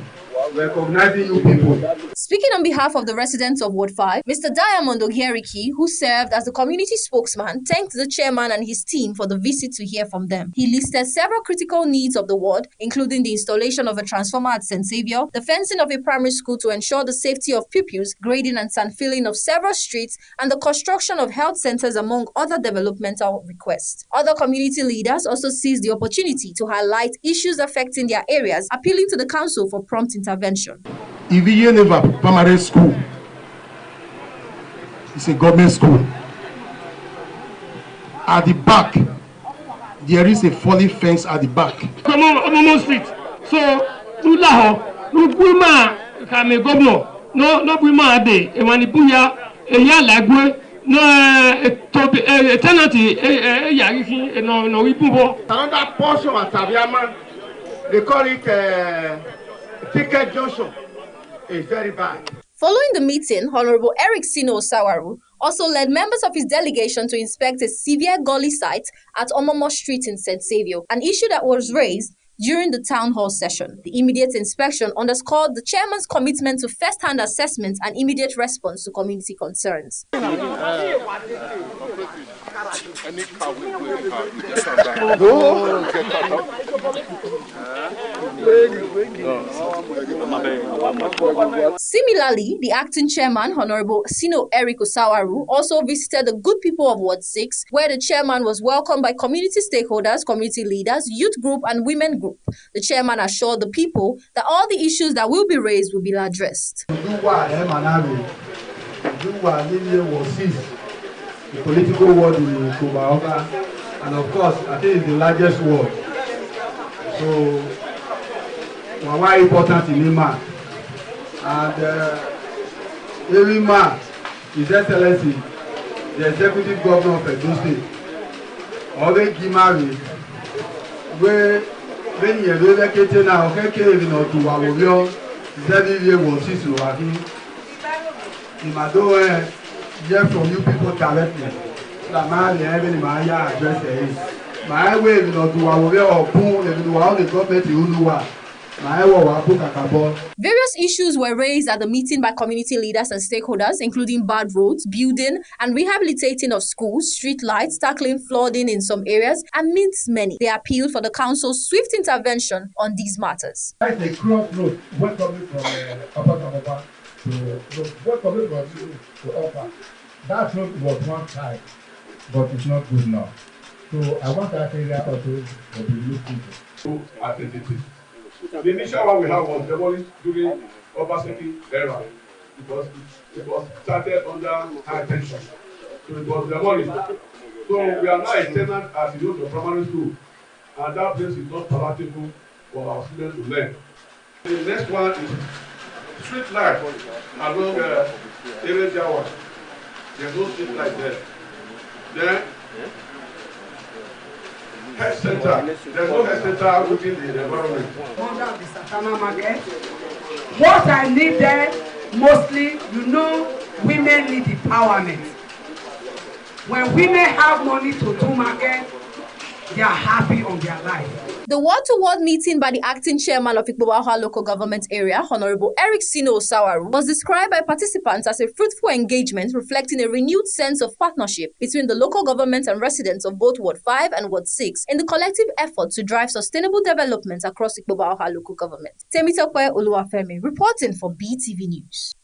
recognizing you people. Speaking on behalf of the residents of Ward 5, Mr. Diamond Ogieriki, who served as the community spokesman, thanked the chairman and his team for the visit to hear from them. He listed several critical needs of the ward, including the installation of a transformer at St. Saviour, the fencing of a primary school to ensure the safety of pupils, grading and sand filling of several streets, and the construction of health centers, among other developmental requests. Other community leaders also seized the opportunity to highlight issues affecting their areas, appealing to the council for prompt intervention. Iviyeneva Primary School is a government school. At the back, there is a falling fence at the back. Come on street. So, no kame governor, no bima ade, e manipuya, e ya lagwe, no tenancy, ya gifi, no ipubo. Another portion at Tabiama, they call it Ticket Junction. Is very bad. Following the meeting, Honorable Eric Sino Sawaru also led members of his delegation to inspect a severe gully site at Omomo Street in St. Saviour, an issue that was raised during the town hall session. The immediate inspection underscored the chairman's commitment to first-hand assessment and immediate response to community concerns. Similarly, the acting chairman, Honorable Sino Eric Osawaru, also visited the good people of Ward 6, where the chairman was welcomed by community stakeholders, community leaders, youth group, and women group. The chairman assured the people that all the issues that will be raised will be addressed. The political ward in Kubaoka, and of course, I think it's the largest ward. So, why important in Lima? And every man, His Excellency, the Executive Governor of Edo State, always give marriage, where when you relocate now, okay, to Wawobio, 7 years was his working. if I don't hear from you people directly, that man even my address is my way to our boom if you are the government you Various issues were raised at the meeting by community leaders and stakeholders, including bad roads, building and rehabilitating of schools, street lights, tackling flooding in some areas, amidst many. They appealed for the council's swift intervention on these matters. It's a crossroad when coming from Upper Kamaba when coming from to Upper. That road was one side, but it's not good enough. So I want that area also to be looked into. The initial one we have was demolished during Obaseki era because it was started under high tension. So it was demolished. So we are now a tenant at the primary school, and that place is not palatable for our students to learn. The next one is street light along Ere Jawa. There's no street light there. Then health center. There's no health center within the environment. Under the Satana market. What I need there, mostly, women need empowerment. When women have money to do market, they are happy on their life. The word-to-word meeting by the acting chairman of Ikpobaha local government area, Honorable Eric Sino Osawaru, was described by participants as a fruitful engagement reflecting a renewed sense of partnership between the local government and residents of both Ward 5 and Ward 6 in the collective effort to drive sustainable development across Ikpobaha local government. Temitope Oluwafemi reporting for BeeTv News.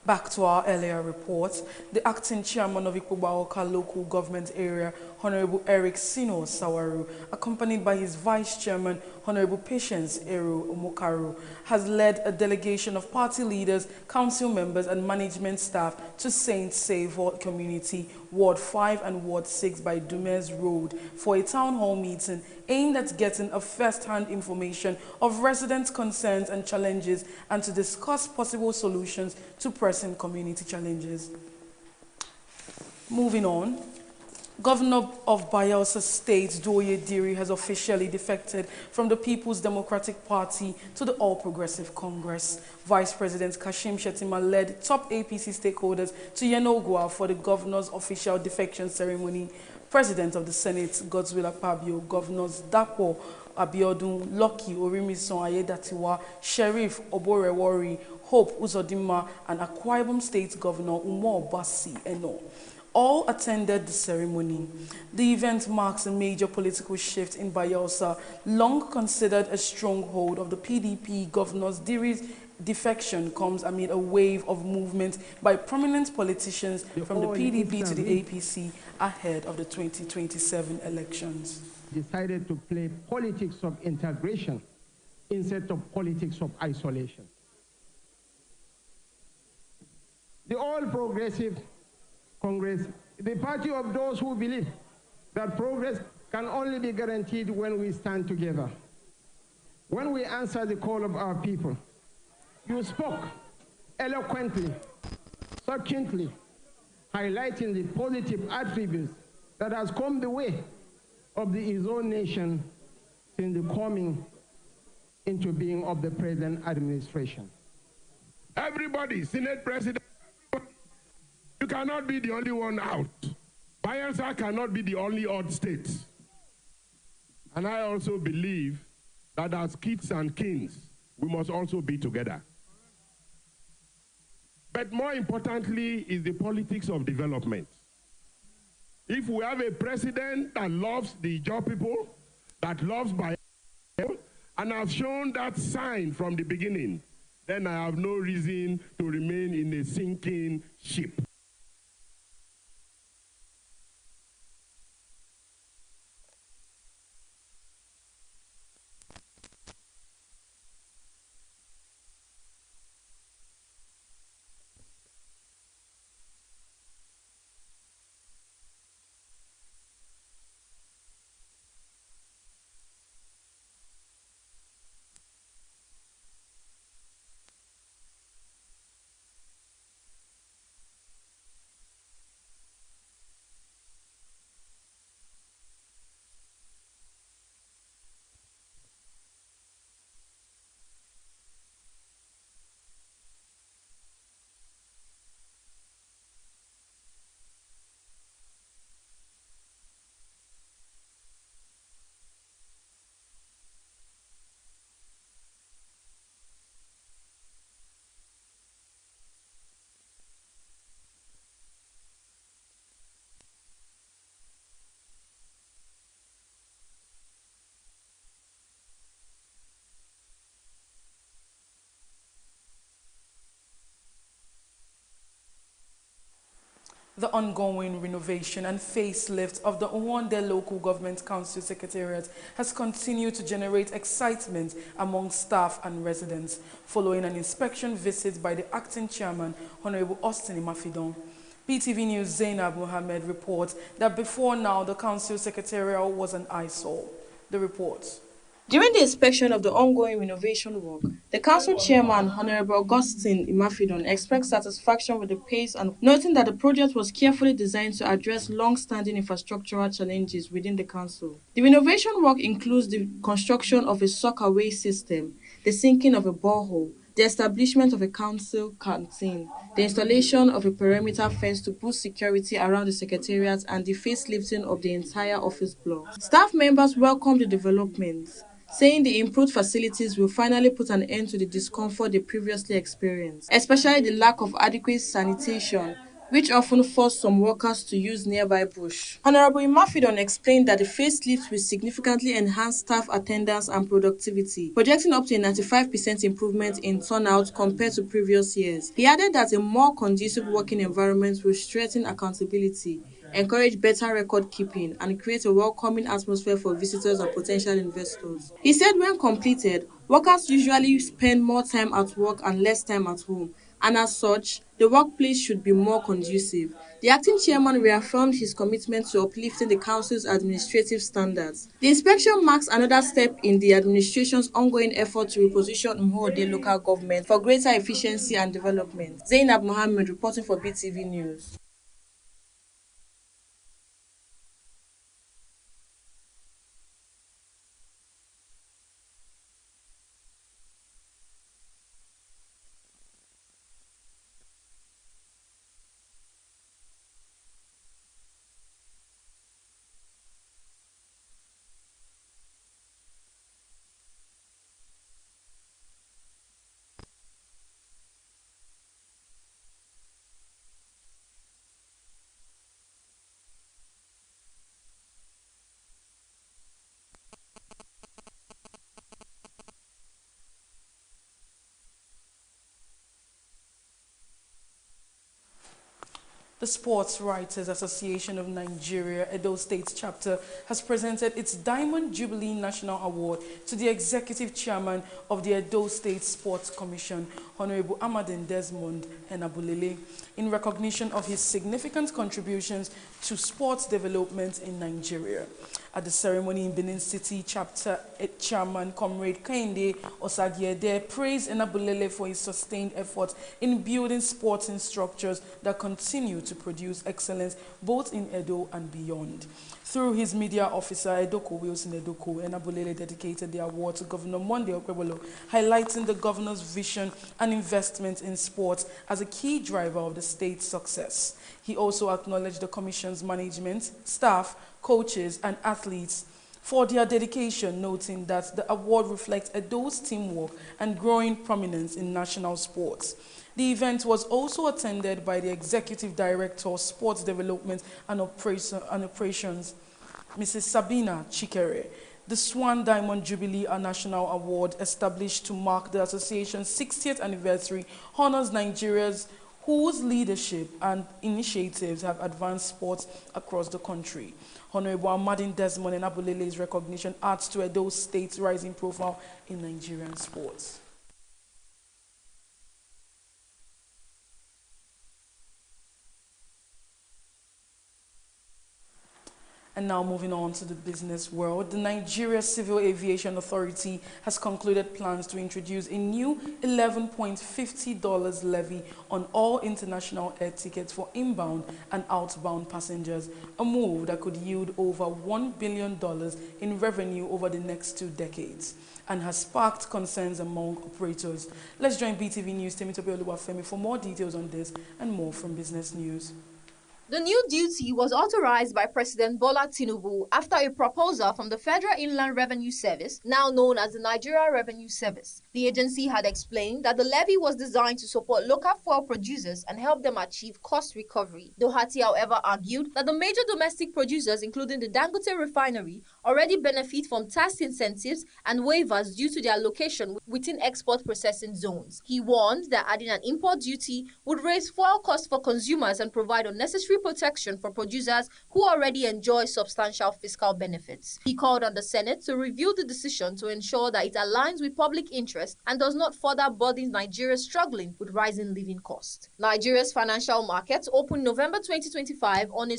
Back to our earlier report, the acting chairman of Ikpobaoka local government area, Honorable Eric Sino Sawaru, accompanied by his vice chairman, Honorable Patience Eru Omokaru, has led a delegation of party leaders, council members and management staff to Saint Savor Community, Ward 5 and Ward 6 by Dumez Road for a town hall meeting aimed at getting a first-hand information of residents' concerns and challenges and to discuss possible solutions to pressing community challenges. Moving on. Governor of Bayelsa State, Doye Diri, has officially defected from the People's Democratic Party to the All Progressive Congress. Vice President Kashim Shettima led top APC stakeholders to Yenogwa for the governor's official defection ceremony. President of the Senate, Godswill Akpabio, Governors Dapo Abiodun, Lucky Orimison Ayedatiwa, Sheriff Oborewori, Hope Uzodinma, and Akwa Ibom State Governor Umo Basi Eno. all attended the ceremony. The event marks a major political shift in Bayelsa, long considered a stronghold of the PDP. Governor's Diri's defection comes amid a wave of movement by prominent politicians from the PDP to the APC ahead of the 2027 elections. Decided to play politics of integration instead of politics of isolation. The All Progressive Congress, the party of those who believe that progress can only be guaranteed when we stand together. When we answer the call of our people, you spoke eloquently, succinctly, highlighting the positive attributes that has come the way of the Izo nation since the coming into being of the present administration. Everybody, Senate President, you cannot be the only one out. Bayelsa cannot be the only odd state. And I also believe that as kids and kings, we must also be together. But more importantly is the politics of development. If we have a president that loves the Ijaw people, that loves Bayelsa, and has shown that sign from the beginning, then I have no reason to remain in a sinking ship. The ongoing renovation and facelift of the Ownde Local Government Council Secretariat has continued to generate excitement among staff and residents, following an inspection visit by the acting chairman, Honorable Austin Imafidon. BeeTv News Zainab Mohammed reports that before now the council secretariat was an eyesore. The report. During the inspection of the ongoing renovation work, the council chairman, Honorable Augustine Imafidon, expressed satisfaction with the pace and noting that the project was carefully designed to address long-standing infrastructural challenges within the council. The renovation work includes the construction of a sockaway system, the sinking of a borehole, the establishment of a council canteen, the installation of a perimeter fence to boost security around the secretariat, and the facelifting of the entire office block. Staff members welcomed the developments, saying the improved facilities will finally put an end to the discomfort they previously experienced, especially the lack of adequate sanitation, which often forced some workers to use nearby bush. Honorable Imafidon explained that the facelift will significantly enhance staff attendance and productivity, projecting up to a 95% improvement in turnout compared to previous years. He added that a more conducive working environment will strengthen accountability, encourage better record keeping, and create a welcoming atmosphere for visitors and potential investors. He said when completed, workers usually spend more time at work and less time at home, and as such, the workplace should be more conducive. The acting chairman reaffirmed his commitment to uplifting the council's administrative standards. The inspection marks another step in the administration's ongoing effort to reposition Ownde local government for greater efficiency and development. Zainab Mohammed reporting for BeeTv News. The Sports Writers Association of Nigeria, Edo State Chapter, has presented its Diamond Jubilee National Award to the Executive Chairman of the Edo State Sports Commission, Honorable Amadin Desmond Enabulele, in recognition of his significant contributions to sports development in Nigeria. At the ceremony in Benin City, Chapter Chairman Comrade Kehinde Osagiede praised Enabulele for his sustained efforts in building sporting structures that continue to produce excellence both in Edo and beyond. Through his media officer, Edoko Wilson Edoko, Enabulele dedicated the award to Governor Monday Okwebolo, highlighting the governor's vision and investment in sports as a key driver of the state's success. He also acknowledged the Commission's management, staff, coaches, and athletes for their dedication, noting that the award reflects Edo's teamwork and growing prominence in national sports. The event was also attended by the Executive Director, Sports Development and Operations, Mrs. Sabina Chikere. The Swan Diamond Jubilee National Award, established to mark the association's 60th anniversary, honors Nigeria's whose leadership and initiatives have advanced sports across the country. Honorable Amadin Desmond Enabulele's recognition adds to Edo State's rising profile in Nigerian sports. And now moving on to the business world, the Nigeria Civil Aviation Authority has concluded plans to introduce a new $11.50 levy on all international air tickets for inbound and outbound passengers, a move that could yield over $1 billion in revenue over the next 2 decades and has sparked concerns among operators. Let's join BeeTv News' Temitope Oluwafemi for more details on this and more from Business News. The new duty was authorized by President Bola Tinubu after a proposal from the Federal Inland Revenue Service, now known as the Nigeria Revenue Service. The agency had explained that the levy was designed to support local fuel producers and help them achieve cost recovery. Doherty, however, argued that the major domestic producers, including the Dangote refinery, already benefit from tax incentives and waivers due to their location within export processing zones. He warned that adding an import duty would raise fuel costs for consumers and provide unnecessary protection for producers who already enjoy substantial fiscal benefits. He called on the Senate to review the decision to ensure that it aligns with public interest and does not further burden Nigeria struggling with rising living costs. Nigeria's financial markets opened November 2025 on a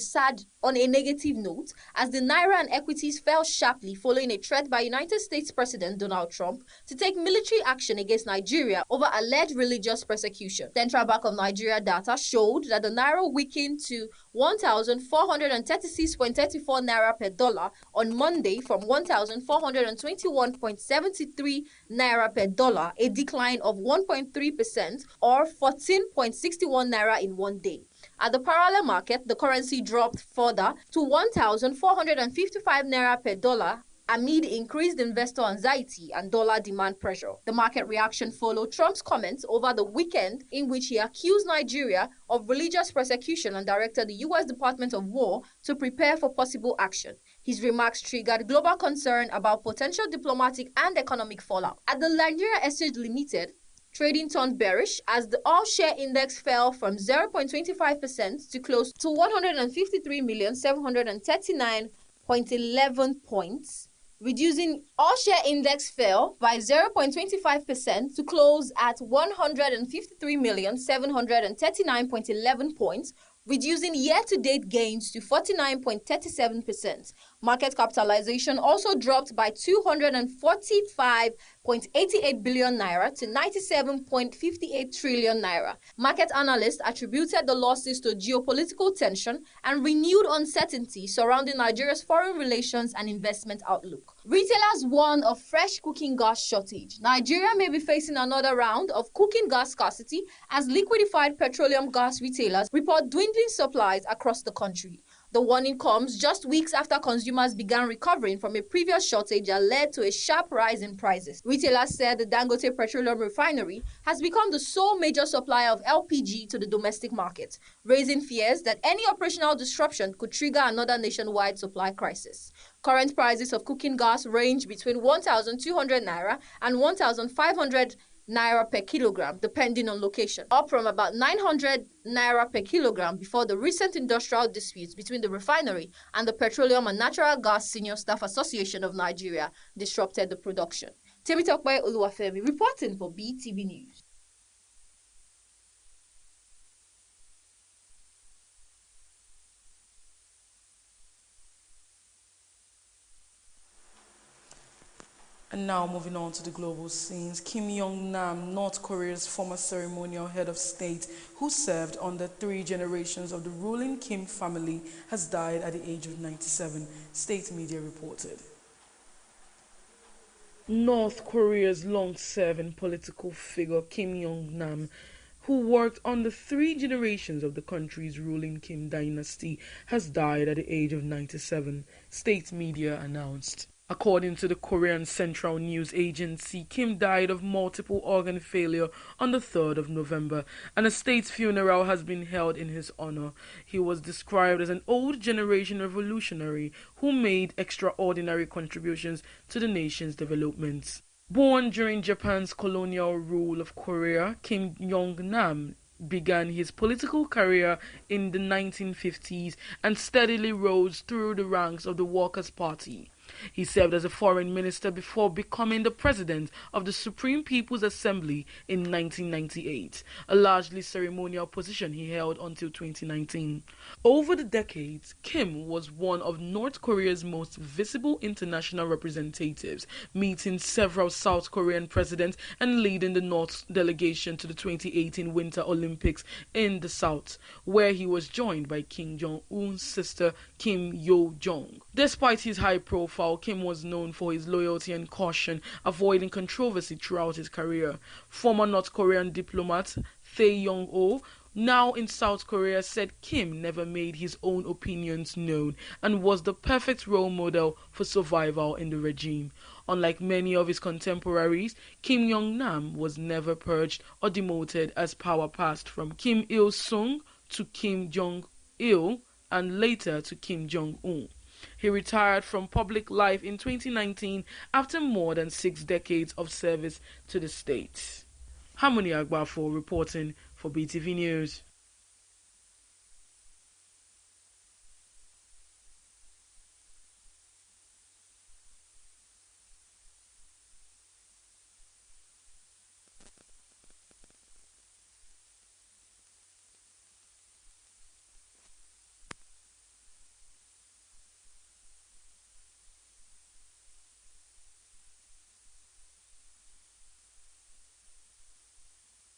negative note as the naira and equities fell sharply following a threat by United States President Donald Trump to take military action against Nigeria over alleged religious persecution. Central Bank of Nigeria data showed that the naira weakened to 1,436.34 naira per dollar on Monday from 1,421.73 naira per dollar, a decline of 1.3% or 14.61 naira in 1 day. At the parallel market, the currency dropped further to 1,455 naira per dollar amid increased investor anxiety and dollar demand pressure. The market reaction followed Trump's comments over the weekend in which he accused Nigeria of religious persecution and directed the U.S. Department of War to prepare for possible action. His remarks triggered global concern about potential diplomatic and economic fallout. At the Nigeria Exchange Limited, trading turned bearish as the all-share index fell from 0.25% to close to 153,739.11 points. Reducing all-share index fell by 0.25% to close at 153,739.11 points, reducing year-to-date gains to 49.37%. Market capitalization also dropped by 245.88 billion naira to 97.58 trillion naira. Market analysts attributed the losses to geopolitical tension and renewed uncertainty surrounding Nigeria's foreign relations and investment outlook. Retailers warn of fresh cooking gas shortage. Nigeria may be facing another round of cooking gas scarcity as liquefied petroleum gas retailers report dwindling supplies across the country. The warning comes just weeks after consumers began recovering from a previous shortage that led to a sharp rise in prices. Retailers said the Dangote petroleum refinery has become the sole major supplier of LPG to the domestic market, raising fears that any operational disruption could trigger another nationwide supply crisis. Current prices of cooking gas range between 1,200 naira and 1,500 naira per kilogram, depending on location, up from about 900 naira per kilogram before the recent industrial disputes between the refinery and the Petroleum and Natural Gas Senior Staff Association of Nigeria disrupted the production. Temitope Oluwafemi reporting for BeeTv News. And now moving on to the global scenes, Kim Jong-nam, North Korea's former ceremonial head of state, who served under 3 generations of the ruling Kim family, has died at the age of 97, state media reported. North Korea's long-serving political figure Kim Jong-nam, who worked under 3 generations of the country's ruling Kim dynasty, has died at the age of 97, state media announced. According to the Korean Central News Agency, Kim died of multiple organ failure on the 3rd of November, and a state funeral has been held in his honor. He was described as an old generation revolutionary who made extraordinary contributions to the nation's development. Born during Japan's colonial rule of Korea, Kim Jong-nam began his political career in the 1950s and steadily rose through the ranks of the Workers' Party. He served as a foreign minister before becoming the president of the Supreme People's Assembly in 1998, a largely ceremonial position he held until 2019. Over the decades, Kim was one of North Korea's most visible international representatives, meeting several South Korean presidents and leading the North's delegation to the 2018 Winter Olympics in the South, where he was joined by Kim Jong-un's sister Kim Yo-jong. Despite his high profile, Kim was known for his loyalty and caution, avoiding controversy throughout his career. Former North Korean diplomat Tae Yong-oh, now in South Korea, said Kim never made his own opinions known and was the perfect role model for survival in the regime. Unlike many of his contemporaries, Kim Jong-nam was never purged or demoted as power passed from Kim Il-sung to Kim Jong-il and later to Kim Jong-un. He retired from public life in 2019 after more than 6 decades of service to the state. Harmony Agbafo reporting for BeeTv News.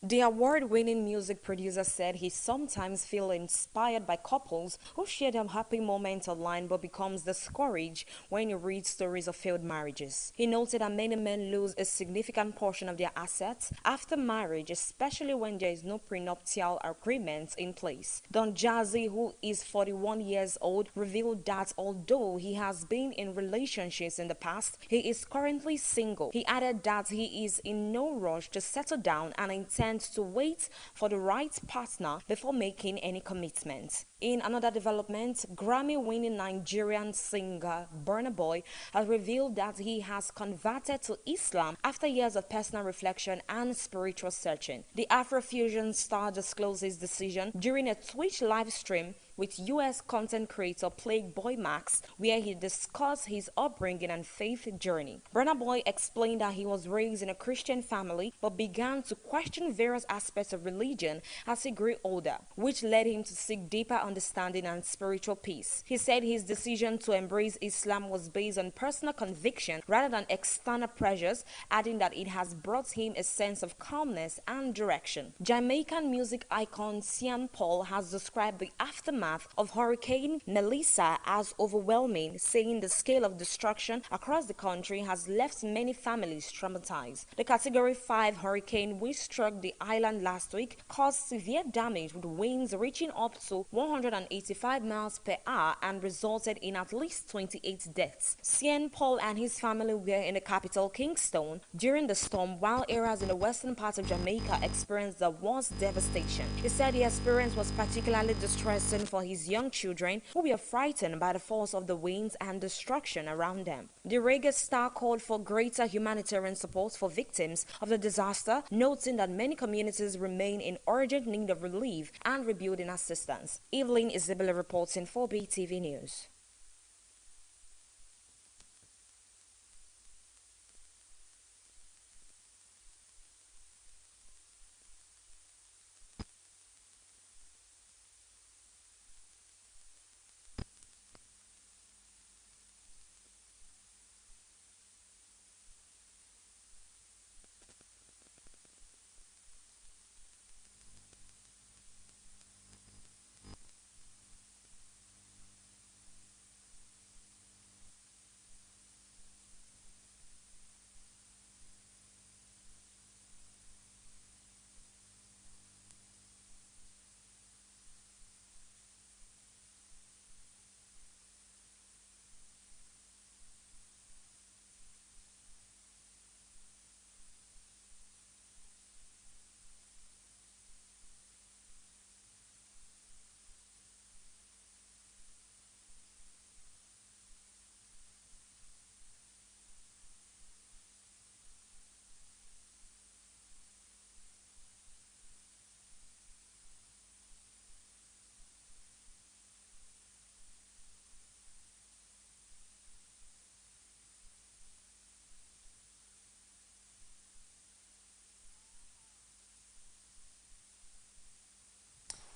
The award-winning music producer said he sometimes feels inspired by couples who share their happy moments online but becomes discouraged when he reads stories of failed marriages. He noted that many men lose a significant portion of their assets after marriage, especially when there is no prenuptial agreement in place. Don Jazzy, who is 41 years old, revealed that although he has been in relationships in the past, he is currently single. He added that he is in no rush to settle down and intends to wait for the right partner before making any commitment. In another development, Grammy-winning Nigerian singer Burna Boy has revealed that he has converted to Islam after years of personal reflection and spiritual searching. The Afrofusion star disclosed his decision during a Twitch live stream with U.S. content creator Playboy Max, where he discussed his upbringing and faith journey. Burna Boy explained that he was raised in a Christian family but began to question various aspects of religion as he grew older, which led him to seek deeper understanding and spiritual peace. He said his decision to embrace Islam was based on personal conviction rather than external pressures, adding that it has brought him a sense of calmness and direction. Jamaican music icon Sean Paul has described the aftermath of Hurricane Melissa as overwhelming, saying the scale of destruction across the country has left many families traumatized. The Category 5 hurricane, which struck the island last week, caused severe damage with winds reaching up to 185 miles per hour and resulted in at least 28 deaths. Sean Paul and his family were in the capital, Kingston, during the storm, while areas in the western part of Jamaica experienced the worst devastation. He said the experience was particularly distressing for for his young children who were frightened by the force of the winds and destruction around them. The reggae star called for greater humanitarian support for victims of the disaster, noting that many communities remain in urgent need of relief and rebuilding assistance. Evelyn Isabella reporting for BeeTv News.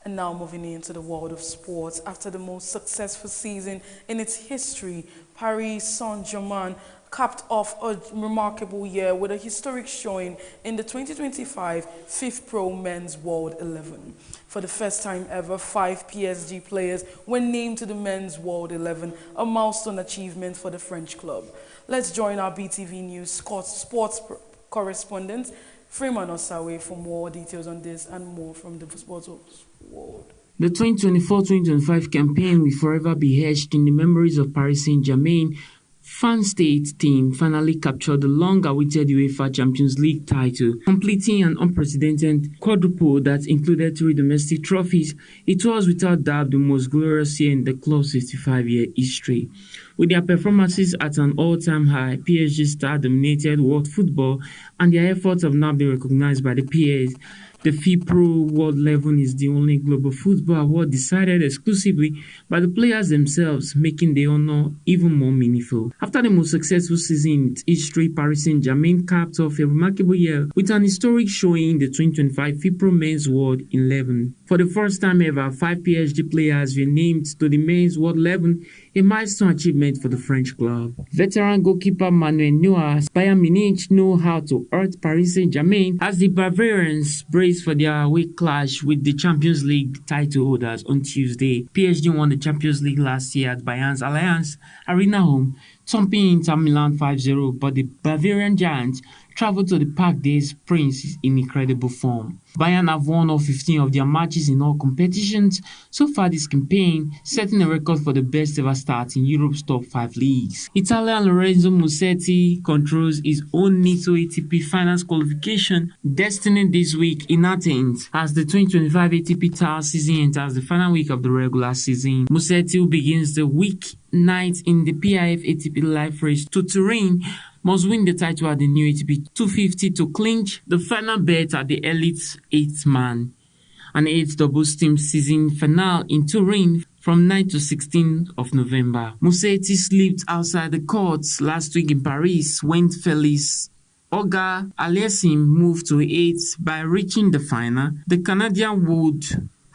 And now moving into the world of sports, after the most successful season in its history, Paris Saint-Germain capped off a remarkable year with a historic showing in the 2025 FIFA Pro Men's World 11. For the first time ever, 5 PSG players were named to the Men's World 11, a milestone achievement for the French club. Let's join our BeeTv News sports correspondent, Freeman Osawe, for more details on this and more from the sports world. The 2024-2025 campaign will forever be etched in the memories of Paris Saint-Germain. Fan State team finally captured the long-awaited UEFA Champions League title, completing an unprecedented quadruple that included 3 domestic trophies. It was without doubt the most glorious year in the club's 55-year history. With their performances at an all-time high, PSG star dominated world football, and their efforts have now been recognized by the peers. The FIFA Pro World 11 is the only global football award decided exclusively by the players themselves, making the honor even more meaningful. After the most successful season in its history, Paris Saint-Germain capped off a remarkable year with an historic showing in the 2025 FIFA Pro Men's World 11. For the first time ever, 5 PSG players were named to the Men's World 11, a milestone achievement for the French club. Veteran goalkeeper Manuel Neuer's Bayern Munich know how to hurt Paris Saint-Germain as the Bavarians brace for their away clash with the Champions League title holders on Tuesday. PSG won the Champions League last year at Bayern's Allianz Arena home, thumping Inter Milan 5-0, but the Bavarian Giants traveled to the Parc des Princes in incredible form. Bayern have won all 15 of their matches in all competitions so far this campaign, setting a record for the best ever start in Europe's top 5 leagues. Italian Lorenzo Musetti controls his own NATO ATP Finals qualification destiny this week in Athens as the 2025 ATP Tour season enters the final week of the regular season. Musetti begins the week night in the PIF ATP Live Race to Turin must win the title at the new ATP 250 to clinch the final bet at the Elite 8-man and 8 doubles team season finale in Turin from 9 to 16 of November. Musetti slipped outside the courts last week in Paris when Félix Auger-Aliassime moved to 8th by reaching the final. The Canadian would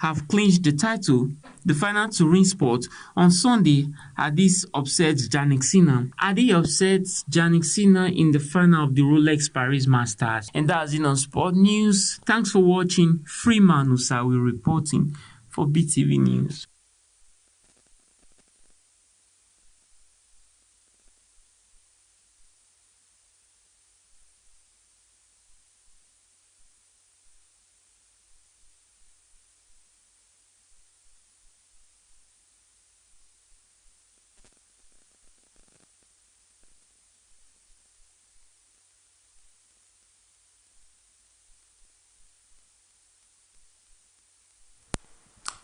have clinched the title, the final Turin spot, on Sunday had this upset Jannik Sinner. Adi upset Jannik Sinner in the final of the Rolex Paris Masters. And that's it on Sport News. Thanks for watching. Freeman Usawi reporting for BeeTv News.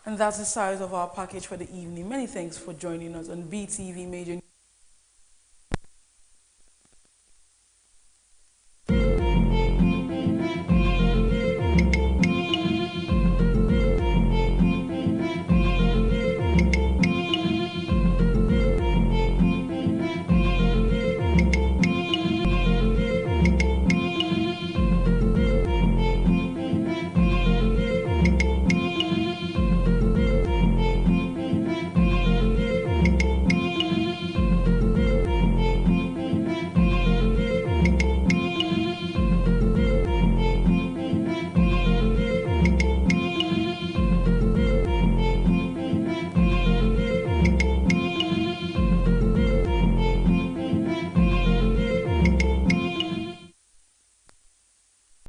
And that's the size of our package for the evening. Many thanks for joining us on BeeTv Major News.